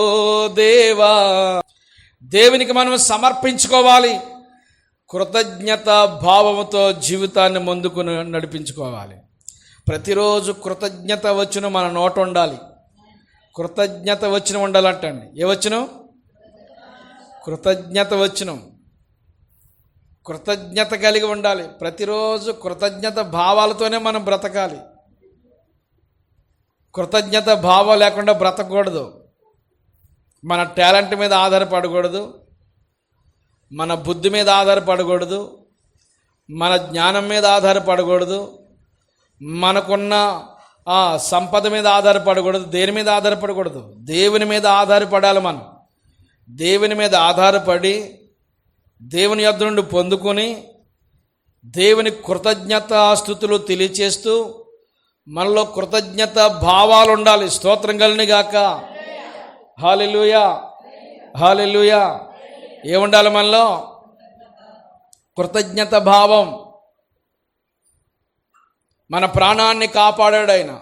దేవా, దేవునికి మనం సమర్పించుకోవాలి. కృతజ్ఞత భావముతో జీవితాన్ని ముందుకు నడిపించుకోవాలి. ప్రతిరోజు కృతజ్ఞత వచ్చును మన నోట ఉండాలి. కృతజ్ఞత వచ్చిన ఉండాలంటండి. ఏ వచ్చును? కృతజ్ఞత వచ్చును. కృతజ్ఞత కలిగి ఉండాలి. ప్రతిరోజు కృతజ్ఞత భావాలతోనే మనం బ్రతకాలి. కృతజ్ఞత భావం లేకుండా బ్రతకూడదు. మన టాలెంట్ మీద ఆధారపడకూడదు, మన బుద్ధి మీద ఆధారపడకూడదు, మన జ్ఞానం మీద ఆధారపడకూడదు, మనకున్న సంపద మీద ఆధారపడకూడదు. దేని మీద ఆధారపడకూడదు? దేవుని మీద ఆధారపడాలి. మనం దేవుని మీద ఆధారపడి దేవుని యొద్ద నుండి పొందుకొని దేవుని కృతజ్ఞతాస్తుతులు తెలియచేస్తూ మనలో కృతజ్ఞత భావాలు ఉండాలి. స్తోత్రం కలుగునుగాక. హల్లెలూయా, హల్లెలూయా. ఏముండాలి మనలో? కృతజ్ఞత భావం. మన ప్రాణాన్ని కాపాడాడు ఆయన.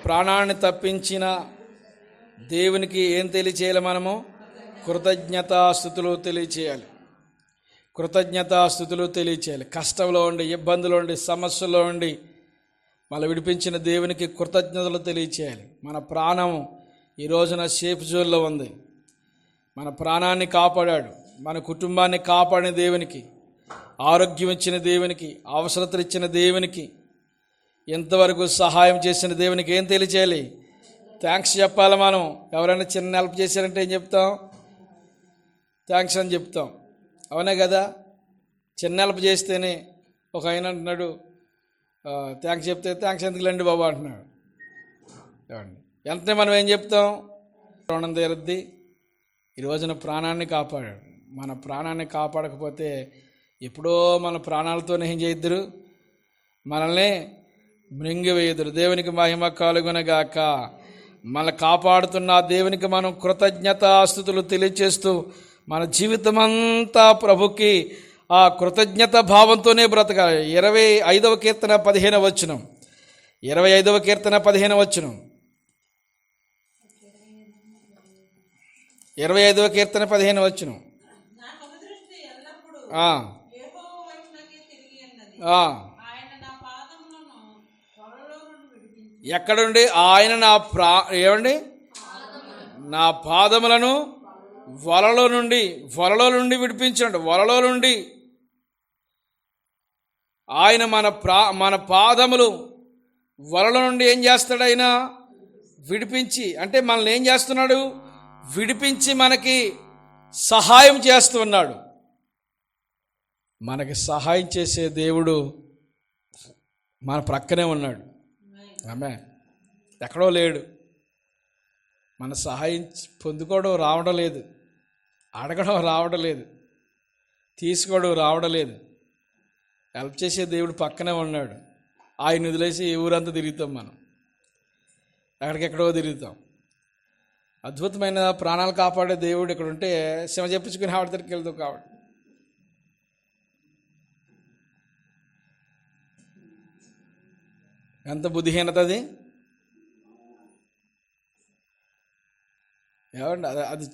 ప్రాణాన్ని తప్పించిన దేవునికి ఏం తెలియచేయాలి? మనము కృతజ్ఞతాస్తుతులు తెలియచేయాలి. కృతజ్ఞతాస్తుతులు తెలియచేయాలి. కష్టంలో ఉండి, ఇబ్బందులో ఉండి, సమస్యలో ఉండి మళ్ళీ విడిపించిన దేవునికి కృతజ్ఞతలు తెలియచేయాలి. మన ప్రాణం ఈ రోజున సేఫ్ జోన్లో ఉంది. మన ప్రాణాన్ని కాపాడాడు. మన కుటుంబాన్ని కాపాడిన దేవునికి, ఆరోగ్యం ఇచ్చిన దేవునికి, అవసరతలు ఇచ్చిన దేవునికి, ఇంతవరకు సహాయం చేసిన దేవునికి ఏం తెలియచేయాలి? థ్యాంక్స్ చెప్పాలి. మనం ఎవరైనా చిన్న హెల్ప్ చేశారంటే ఏం చెప్తాం? థ్యాంక్స్ అని చెప్తాం. అవునే కదా? చిన్న హెల్ప్ చేస్తేనే ఒక ఆయన అంటున్నాడు, థ్యాంక్స్ చెప్తే థ్యాంక్స్ ఎందుకులేండి బాబు అంటున్నాడు. వెంటనే మనం ఏం చెప్తాం? రుణం తీరద్ది. ఈ రోజున ప్రాణాన్ని కాపాడాడు. మన ప్రాణాన్ని కాపాడకపోతే ఎప్పుడో మన ప్రాణాలతోనే ఏం చేద్దరు? మనల్ని మృంగివేయుదురు. దేవునికి మహిమ కలుగునుగాక. మనల్ని కాపాడుతున్న దేవునికి మనం కృతజ్ఞతాస్తుతులు తెలియచేస్తూ మన జీవితం అంతా ప్రభుకి ఆ కృతజ్ఞత భావంతోనే బ్రతకాలి. 25వ కీర్తన 15వ వచనం. 25వ కీర్తన 15వ వచనం. 25వ కీర్తన 15వ వచనం. ఎక్కడుండి? ఆయన నా పాదములను వలలో నుండి విడిపించాడు. వలలో నుండి ఆయన మన పాదములు వలలో నుండి ఏం చేస్తాడు? ఆయన విడిపించి, అంటే మనల్ని ఏం చేస్తున్నాడు? విడిపించి మనకి సహాయం చేస్తున్నాడు. మనకి సహాయం చేసే దేవుడు మన ప్రక్కనే ఉన్నాడు. ఆమె ఎక్కడో లేడు. మన సహాయం పొందుకోవడం రావడం లేదు, అడగడం రావడం లేదు, తీసుకోవడం రావడం లేదు. హెల్ప్ చేసే దేవుడు పక్కనే ఉన్నాడు. ఆయన వదిలేసి ఊరంతా తిరుగుతాం మనం. ఎక్కడికెక్కడో తిరుగుతాం. అద్భుతమైన ప్రాణాలు కాపాడే దేవుడు ఇక్కడ ఉంటే శ్రమ చెప్పించుకుని ఆవిడ దగ్గరికి వెళ్తాం. కాబట్టి ఎంత బుద్ధిహీనత అది. ఏమండి అది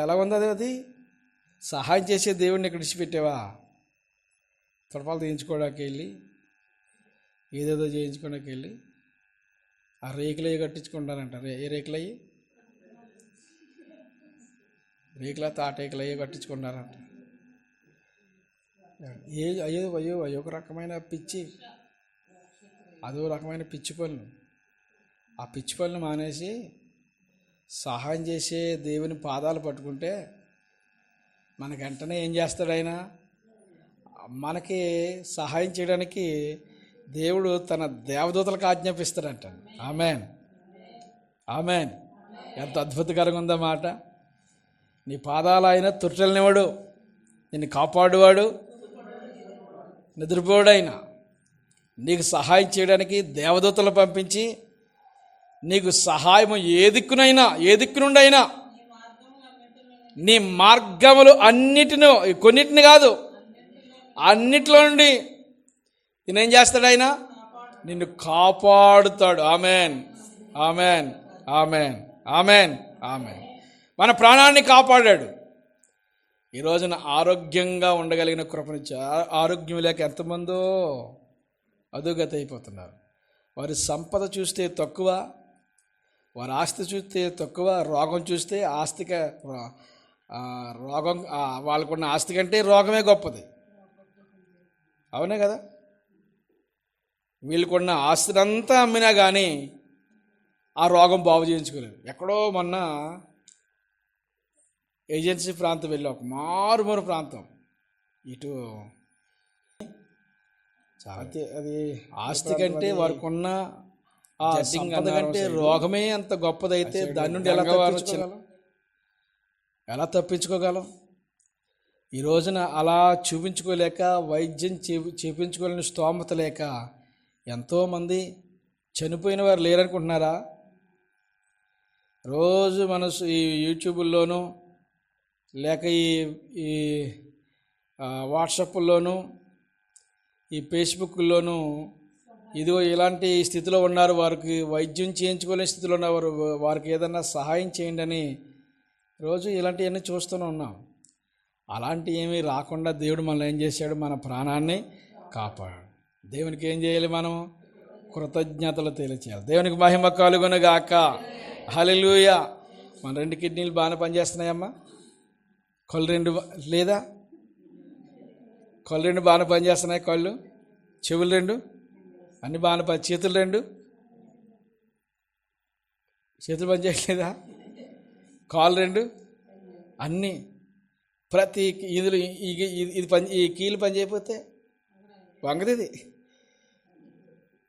ఎలా ఉంది అది సహాయం చేసే దేవుడిని ఇక్కడ విడిచిపెట్టావా? తొడపాలు తీయించుకోవడానికి వెళ్ళి ఏదేదో చేయించుకోవడానికి వెళ్ళి ఆ రేకులయ్యి కట్టించుకుంటారంటారు. ఏ రేకులయ్యి? రేకుల తాటేకులయ్యి కట్టించుకుంటారంట. అయ్యో ఒక రకమైన పిచ్చి, అదో రకమైన పిచ్చి పనులు. ఆ పిచ్చి పనులు మానేసి సహాయం చేసే దేవుని పాదాలు పట్టుకుంటే మనకి వెంటనే ఏం చేస్తాడు ఆయన? మనకి సహాయం చేయడానికి దేవుడు తన దేవదూతలకు ఆజ్ఞాపిస్తాడంట. Amen, amen. ఎంత అద్భుతకరంగా ఉందా మాట. నీ పాదాలు ఆయన తొట్టెలనివాడు, నిన్ను కాపాడువాడు, నిద్రపోడైనా నీకు సహాయం చేయడానికి దేవదూతలు పంపించి నీకు సహాయము ఏ దిక్కునుండైనా నీ మార్గములు కొన్నిటిని కాదు అన్నిటిలో నుండి నేనేం చేస్తాడు? ఆయన నిన్ను కాపాడుతాడు. Amen, amen, amen, amen, amen. మన ప్రాణాన్ని కాపాడాడు. ఈ రోజున ఆరోగ్యంగా ఉండగలిగిన కృపనిచ్చా. ఆరోగ్యం లేక ఎంతమందో అధోగతి అయిపోతున్నారు. వారి సంపద చూస్తే తక్కువ, వారి ఆస్తి చూస్తే తక్కువ, రోగం చూస్తే రోగం వాళ్ళకున్న ఆస్తి కంటే రోగమే గొప్పది. అవునే కదా? వీళ్ళకున్న ఆస్తినంతా అమ్మినా కానీ ఆ రోగం బాగు చేయించుకోలేదు. ఎక్కడో మొన్న ఏజెన్సీ ప్రాంతం వెళ్ళి ఒక మారుమూరు ప్రాంతం ఇటు అది ఆస్తి కంటే వారికి ఉన్న సంపద కంటే రోగమే అంత గొప్పదైతే దాని నుండి ఎలా తప్పించుకోగలం? ఈ రోజున అలా చూపించుకోలేక, వైద్యం చేపించుకోలేని స్తోమత లేక ఎంతోమంది చనిపోయిన వారు లేరనుకుంటున్నారా? రోజు మన ఈ యూట్యూబుల్లోనూ లేక ఈ వాట్సాప్ల్లోనూ ఈ ఫేస్బుక్లోనూ ఇదిగో ఇలాంటి స్థితిలో ఉన్నారు, వారికి వైద్యం చేయించుకోలేని స్థితిలో ఉన్నవారు, వారికి ఏదన్నా సహాయం చేయండి అని రోజు ఇలాంటివన్నీ చూస్తూనే ఉన్నాం. అలాంటి ఏమీ రాకుండా దేవుడు మనల్ని ఏం చేశాడు? మన ప్రాణాన్ని కాపాడాడు. దేవునికి ఏం చేయాలి? మనం కృతజ్ఞతలు తెలియచేయాలి. దేవునికి మహిమ కలుగునుగాక. హల్లెలూయా. మన 2 కిడ్నీలు బాగానే పనిచేస్తున్నాయమ్మా. కళ్ళు 2 లేదా? కళ్ళు 2 బాగానే పనిచేస్తున్నాయి. కళ్ళు, చెవులు 2 అన్నీ బాగానే చేతులు 2 చేతులు పనిచేయట్లేదా? కాళ్ళు 2 అన్నీ ప్రతి ఇదిలో ఈ కీలు పని చేయకపోతే వంగది.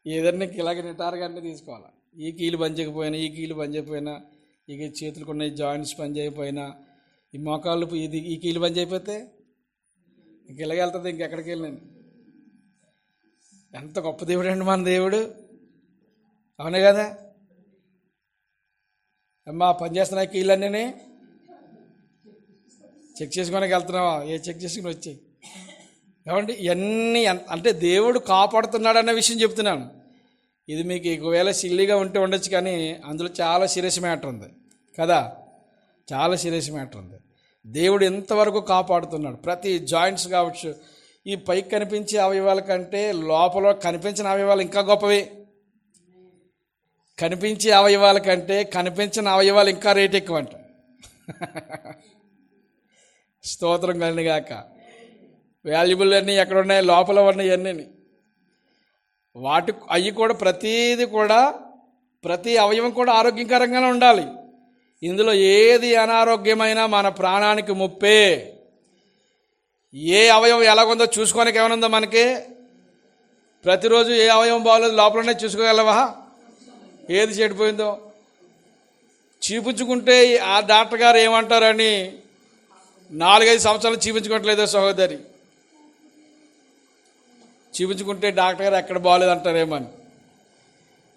ఏదన్నా ఇలాగ నిటారుగా అన్నీ తీసుకోవాలి. ఈ కీలు పని చేయకపోయినా, ఈ కీలు పని చేయకపోయినా, ఇక చేతులకున్న జాయింట్స్ పని చేయకపోయినా, ఈ మోకాళ్ళు ఈ కీలు పని చేయకపోతే ఇంక ఇలాగెళ్తుంది. ఇంకెక్కడికి వెళ్ళినాను. ఎంత గొప్ప దేవుడు అండి మన దేవుడు. అవునే కదా అమ్మా? పని చేస్తున్నాయి కీళ్ళన్నీ చెక్ చేసుకోడానికి వెళ్తున్నావా? ఏ చెక్ చేసుకుని వచ్చాయి ఏమండి? ఇవన్నీ అంటే దేవుడు కాపాడుతున్నాడన్న విషయం చెప్తున్నాను. ఇది మీకు ఒకవేళ సిల్లీగా ఉంటే ఉండొచ్చు, కానీ అందులో చాలా సీరియస్ మ్యాటర్ ఉంది కదా. చాలా సీరియస్ మ్యాటర్ ఉంది. దేవుడు ఎంతవరకు కాపాడుతున్నాడు. ప్రతి జాయింట్స్ కావచ్చు, ఈ పైకి కనిపించే అవయవాల కంటే లోపల కనిపించిన అవయవాలు ఇంకా గొప్పవి. కనిపించే అవయవాల కంటే కనిపించిన అవయవాలు ఇంకా రేట్ ఎక్కువ అంట. స్తోత్రం కలిగాక. వాల్యుబుల్ అన్నీ ఎక్కడున్నాయి? లోపల ఉన్నాయి అన్నీ. అవి కూడా ప్రతీది కూడా, ప్రతి అవయవం కూడా ఆరోగ్యకరంగానే ఉండాలి. ఇందులో ఏది అనారోగ్యమైనా మన ప్రాణానికి ముప్పే. ఏ అవయవం ఎలాగుందో చూసుకోనికి ఏమనుందో మనకి? ప్రతిరోజు ఏ అవయవం బాగోలేదు లోపలనే చూసుకోగలవా? ఏది చెడిపోయిందో చూపించుకుంటే ఆ డాక్టర్ గారు ఏమంటారని 4-5 సంవత్సరాలు చూపించుకోవట్లేదో సహోదరి. చూపించుకుంటే డాక్టర్ గారు ఎక్కడ బాగోలేదు అంటారేమని.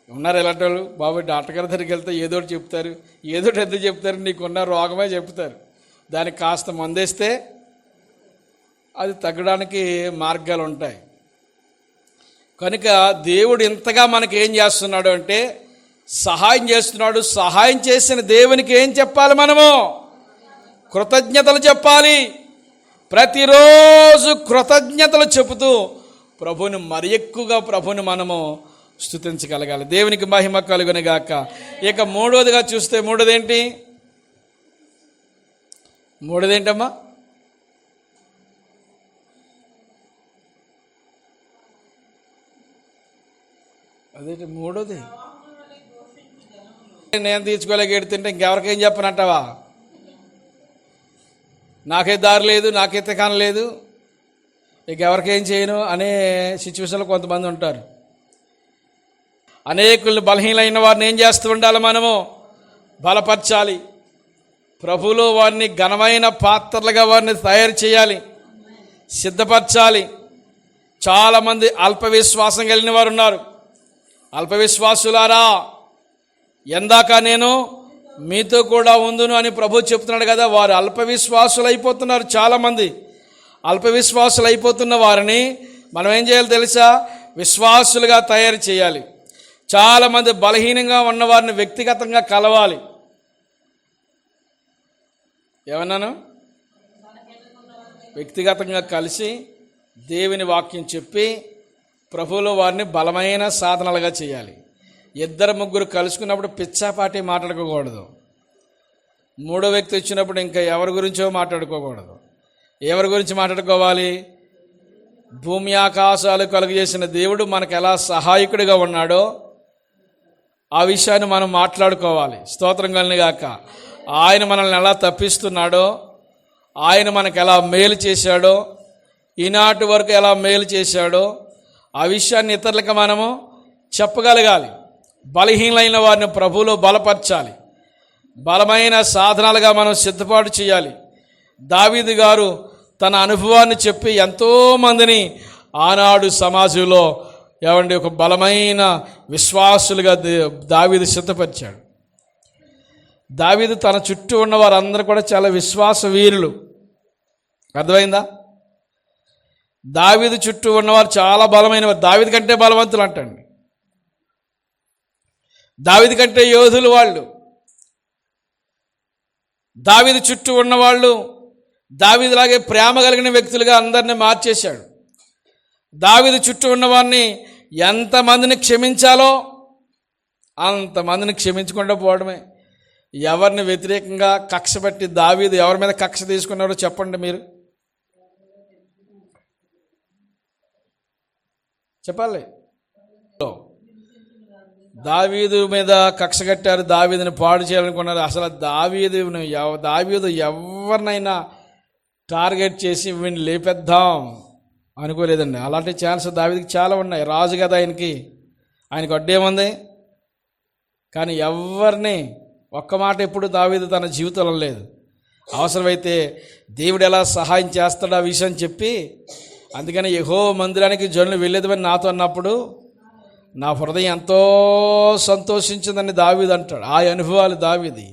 ఉన్నారు ఇలాంటి వాళ్ళు. బాబు డాక్టర్ గారి దగ్గరికి వెళ్తే ఏదో ఒకటి చెప్తారు, ఏదో ఒకటి ఎందుకు చెప్తారు, నీకున్న రోగమే చెప్తారు. దానికి కాస్త మందేస్తే అది తగ్గడానికి మార్గాలు ఉంటాయి. కనుక దేవుడు ఇంతగా మనకి ఏం చేస్తున్నాడు అంటే సహాయం చేస్తున్నాడు. సహాయం చేసిన దేవునికి ఏం చెప్పాలి? మనము కృతజ్ఞతలు చెప్పాలి. ప్రతిరోజు కృతజ్ఞతలు చెబుతూ ప్రభువుని మరి ఎక్కువగా ప్రభువుని మనము స్తుతించగలగాలి. దేవునికి మహిమ కలుగునుగాక. ఇక మూడోదిగా చూస్తే మూడోదేంటమ్మా? అదేంటి మూడోది? నేను తీర్చుకోలేక ఎడుతుంటే ఇంకెవరికేం చెప్పనంటావా? నాకే దారి లేదు, నాకైతే కానలేదు, ఇంకెవరికేం చేయను అనే సిచ్యువేషన్లో కొంతమంది ఉంటారు. అనేకులు బలహీనమైన వారిని ఏం చేస్తూ ఉండాలి? మనము బలపరచాలి. ప్రభువులో వారిని ఘనమైన పాత్రలుగా వారిని తయారు చేయాలి, సిద్ధపరచాలి. చాలామంది అల్ప విశ్వాసం కలిగిన వారు ఉన్నారు. అల్ప విశ్వాసులారా, ఎందాక నేను మీతో కూడా ఉందును అని ప్రభు చెప్తున్నాడు కదా. వారు అల్ప విశ్వాసులు అయిపోతున్నారు. చాలామంది అల్ప విశ్వాసులు అయిపోతున్న వారిని మనం ఏం చేయాలి తెలుసా? విశ్వాసులుగా తయారు చేయాలి. చాలామంది బలహీనంగా ఉన్నవారిని వ్యక్తిగతంగా కలవాలి. ఏమన్నాను? వ్యక్తిగతంగా కలిసి దేవుని వాక్యం చెప్పి ప్రభువులో వారిని బలమైన సాధనలుగా చేయాలి. ఇద్దరు ముగ్గురు కలుసుకున్నప్పుడు పిచ్చాపాటి మాట్లాడుకోకూడదు. మూడో వ్యక్తి వచ్చినప్పుడు ఇంకా ఎవరి గురించో మాట్లాడుకోకూడదు. ఎవరి గురించి మాట్లాడుకోవాలి? భూమి ఆకాశాలు కలుగజేసిన దేవుడు మనకు ఎలా సహాయకుడిగా ఉన్నాడో ఆ విషయాన్ని మనం మాట్లాడుకోవాలి. స్తోత్రం కలుగునుగాక. ఆయన మనల్ని ఎలా తప్పిస్తున్నాడో, ఆయన మనకు ఎలా మేలు చేశాడో, ఈనాటి వరకు ఎలా మేలు చేశాడో ఆ విషయాన్ని ఇతరులకు మనము చెప్పగలగాలి. బలహీనమైన వారిని ప్రభువులో బలపరచాలి. బలమైన సాధనాలుగా మనం సిద్ధపాటు చేయాలి. దావీదు గారు తన అనుభవాన్ని చెప్పి ఎంతోమందిని ఆనాడు సమాజంలో ఒక బలమైన విశ్వాసులుగా దావీదు సిద్ధపరిచాడు. దావీదు తన చుట్టూ ఉన్న వారందరూ కూడా చాలా విశ్వాస వీరులు. అర్థమైందా? దావీదు చుట్టూ ఉన్నవారు చాలా బలమైన వారు. దావీదు కంటే బలవంతులు అంటండి. దావీదు కంటే యోధులు వాళ్ళు. దావీదు చుట్టూ ఉన్నవాళ్ళు దావీదులాగే ప్రేమ కలిగిన వ్యక్తులుగా అందరినీ మార్చేశాడు. దావీదు చుట్టూ ఉన్నవారిని ఎంతమందిని క్షమించాలో అంతమందిని క్షమించకుండా పోవడమే. ఎవరిని వ్యతిరేకంగా కక్ష పట్టి దావీదు ఎవరి మీద కక్ష తీసుకున్నారో చెప్పండి. మీరు చెప్పాలి. దావీదు మీద కక్ష కట్టారు, దావీదుని పాడు చేయాలనుకున్నారు. అసలు దావీదు ఎవరినైనా టార్గెట్ చేసి వీడిని లేపేద్దాం అనుకోలేదండి. అలాంటి ఛాన్స్ దావీదుకి చాలా ఉన్నాయి. రాజు కదా ఆయనకు అడ్డేముంది. కానీ ఎవరిని ఒక్క మాట ఎప్పుడు దావీదు తన జీవితంలో లేదు. అవసరమైతే దేవుడు ఎలా సహాయం చేస్తాడో ఆ విషయం చెప్పి, అందుకని యెహోవా మందిరానికి జనులు వెళ్ళేదని నాతో అన్నప్పుడు నా హృదయం ఎంతో సంతోషించిందని దావీదు అంటాడు. ఆ అనుభవాలు దావీది.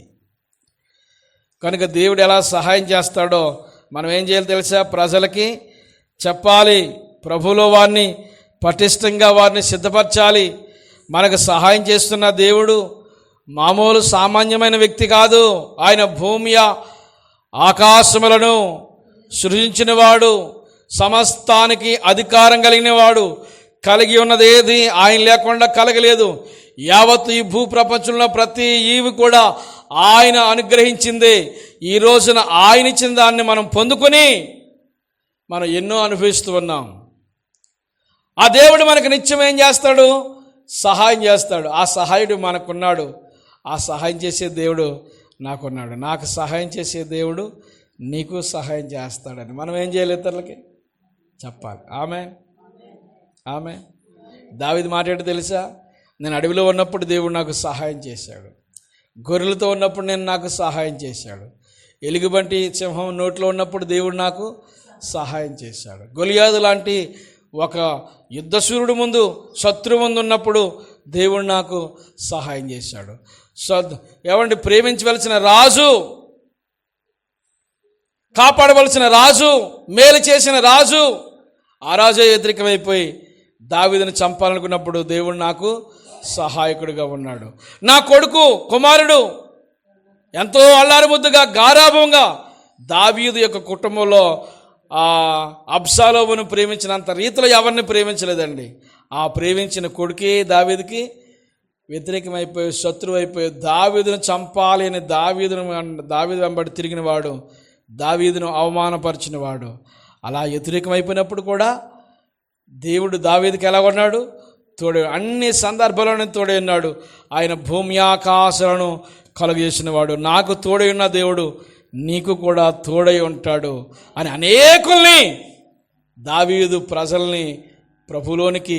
కనుక దేవుడు ఎలా సహాయం చేస్తాడో మనం ఏం చేయాలి తెలుసా? ప్రజలకి చెప్పాలి. ప్రభువులో వారిని పటిష్టంగా వారిని సిద్ధపరచాలి. మనకు సహాయం చేస్తున్న దేవుడు మామూలు సామాన్యమైన వ్యక్తి కాదు. ఆయన భూమి ఆకాశములను సృజించినవాడు, సమస్తానికి అధికారం కలిగినవాడు. కలిగి ఉన్నది ఏది ఆయన లేకుండా కలగలేదు. యావత్తు ఈ భూప్రపంచంలో ప్రతి ఈవి కూడా ఆయన అనుగ్రహించింది. ఈ రోజున ఆయన ఇచ్చిన దాన్ని మనం పొందుకొని మనం ఎన్నో అనుభవిస్తూ ఉన్నాం. ఆ దేవుడు మనకు నిత్యం ఏం చేస్తాడు? సహాయం చేస్తాడు. ఆ సహాయుడు మనకున్నాడు. ఆ సహాయం చేసే దేవుడు నాకున్నాడు. నాకు సహాయం చేసే దేవుడు నీకు సహాయం చేస్తాడని మనం ఏం చేయాలి? ఇతరులకి చెప్పాలి. ఆమె దావీదు మాట ఏంటో తెలుసా? నేను అడవిలో ఉన్నప్పుడు దేవుడు నాకు సహాయం చేశాడు. గొర్రెలతో ఉన్నప్పుడు నాకు సహాయం చేశాడు. ఎలుగుబంటి సింహం నోట్లో ఉన్నప్పుడు దేవుడు నాకు సహాయం చేశాడు. గొలియాదు లాంటి ఒక యుద్ధశూరుడు ముందు, శత్రువు ముందు ఉన్నప్పుడు దేవుడు నాకు సహాయం చేశాడు. సో ఏమండి, ప్రేమించవలసిన రాజు, కాపాడవలసిన రాజు, మేలు చేసిన రాజు, ఆ రాజే వ్యతిరేకమైపోయి దావీదును చంపాలనుకున్నప్పుడు దేవుడు నాకు సహాయకుడిగా ఉన్నాడు. నా కొడుకు, కుమారుడు ఎంతో అల్లారుముద్దుగా గారాభంగా దావీదు యొక్క కుటుంబంలో అబ్షాలోమును ప్రేమించినంత రీతిలో ఎవరిని ప్రేమించలేదండి. ఆ ప్రేమించిన కొడుకే దావీదుకి వ్యతిరేకమైపోయి శత్రువు అయిపోయి దావీదును చంపాలి అని దావీదు వెంబడి తిరిగిన వాడు, దావీదును అవమానపరిచిన వాడు. అలా వ్యతిరేకమైపోయినప్పుడు కూడా దేవుడు దావీదుకి ఎలా ఉన్నాడు? తోడే, అన్ని సందర్భాలను తోడే ఉన్నాడు. ఆయన భూమి ఆకాశాలను కలుగజేసిన వాడు. నాకు తోడై ఉన్న దేవుడు నీకు కూడా తోడై ఉంటాడు అని అనేకుల్ని దావీదు ప్రజల్ని ప్రభులోనికి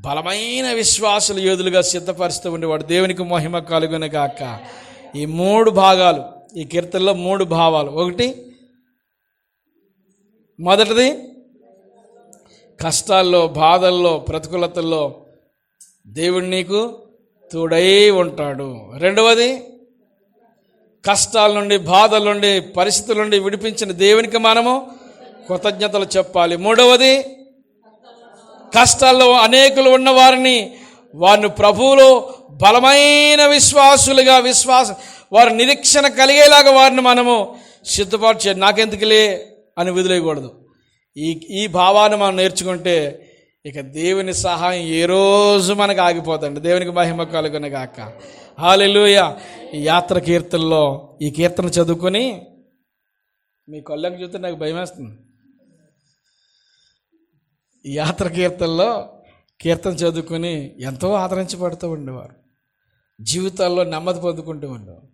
బలమైన విశ్వాసుల యోధులుగా సిద్ధపరుస్తూ ఉండేవాడు. దేవునికి మహిమ కలుగును గాక. ఈ 3 భాగాలు, ఈ కీర్తనలో 3 భావాలు. ఒకటి, మొదటిది కష్టాల్లో, బాధల్లో, ప్రతికూలతల్లో దేవుడు నీకు తోడై ఉంటాడు. రెండవది, కష్టాల నుండి, బాధల నుండి, పరిస్థితుల నుండి విడిపించిన దేవునికి మనము కృతజ్ఞతలు చెప్పాలి. మూడవది, కష్టాల్లో అనేకులు ఉన్న వారిని ప్రభువులో బలమైన విశ్వాసులుగా వారి నిరీక్షణ కలిగేలాగా వారిని మనము సిద్ధపాటు చేయాలి. నాకెందుకులే అని వదిలేయకూడదు. ఈ భావాన్ని మనం నేర్చుకుంటే ఇక దేవుని సహాయం ఏ రోజు మనకు ఆగిపోతండి. దేవునికి మహిమ కలుగును గాక. హల్లెలూయా. ఈ యాత్ర కీర్తనలో ఈ కీర్తన చదువుకొని మీ కళ్ళకు చూస్తే నాకు భయం వేస్తుంది. ఈ యాత్ర కీర్తనలో కీర్తన చదువుకొని ఎంతో ఆదరించబడుతూ ఉండేవారు, జీవితాల్లో నెమ్మది పొందుకుంటూ ఉండేవారు.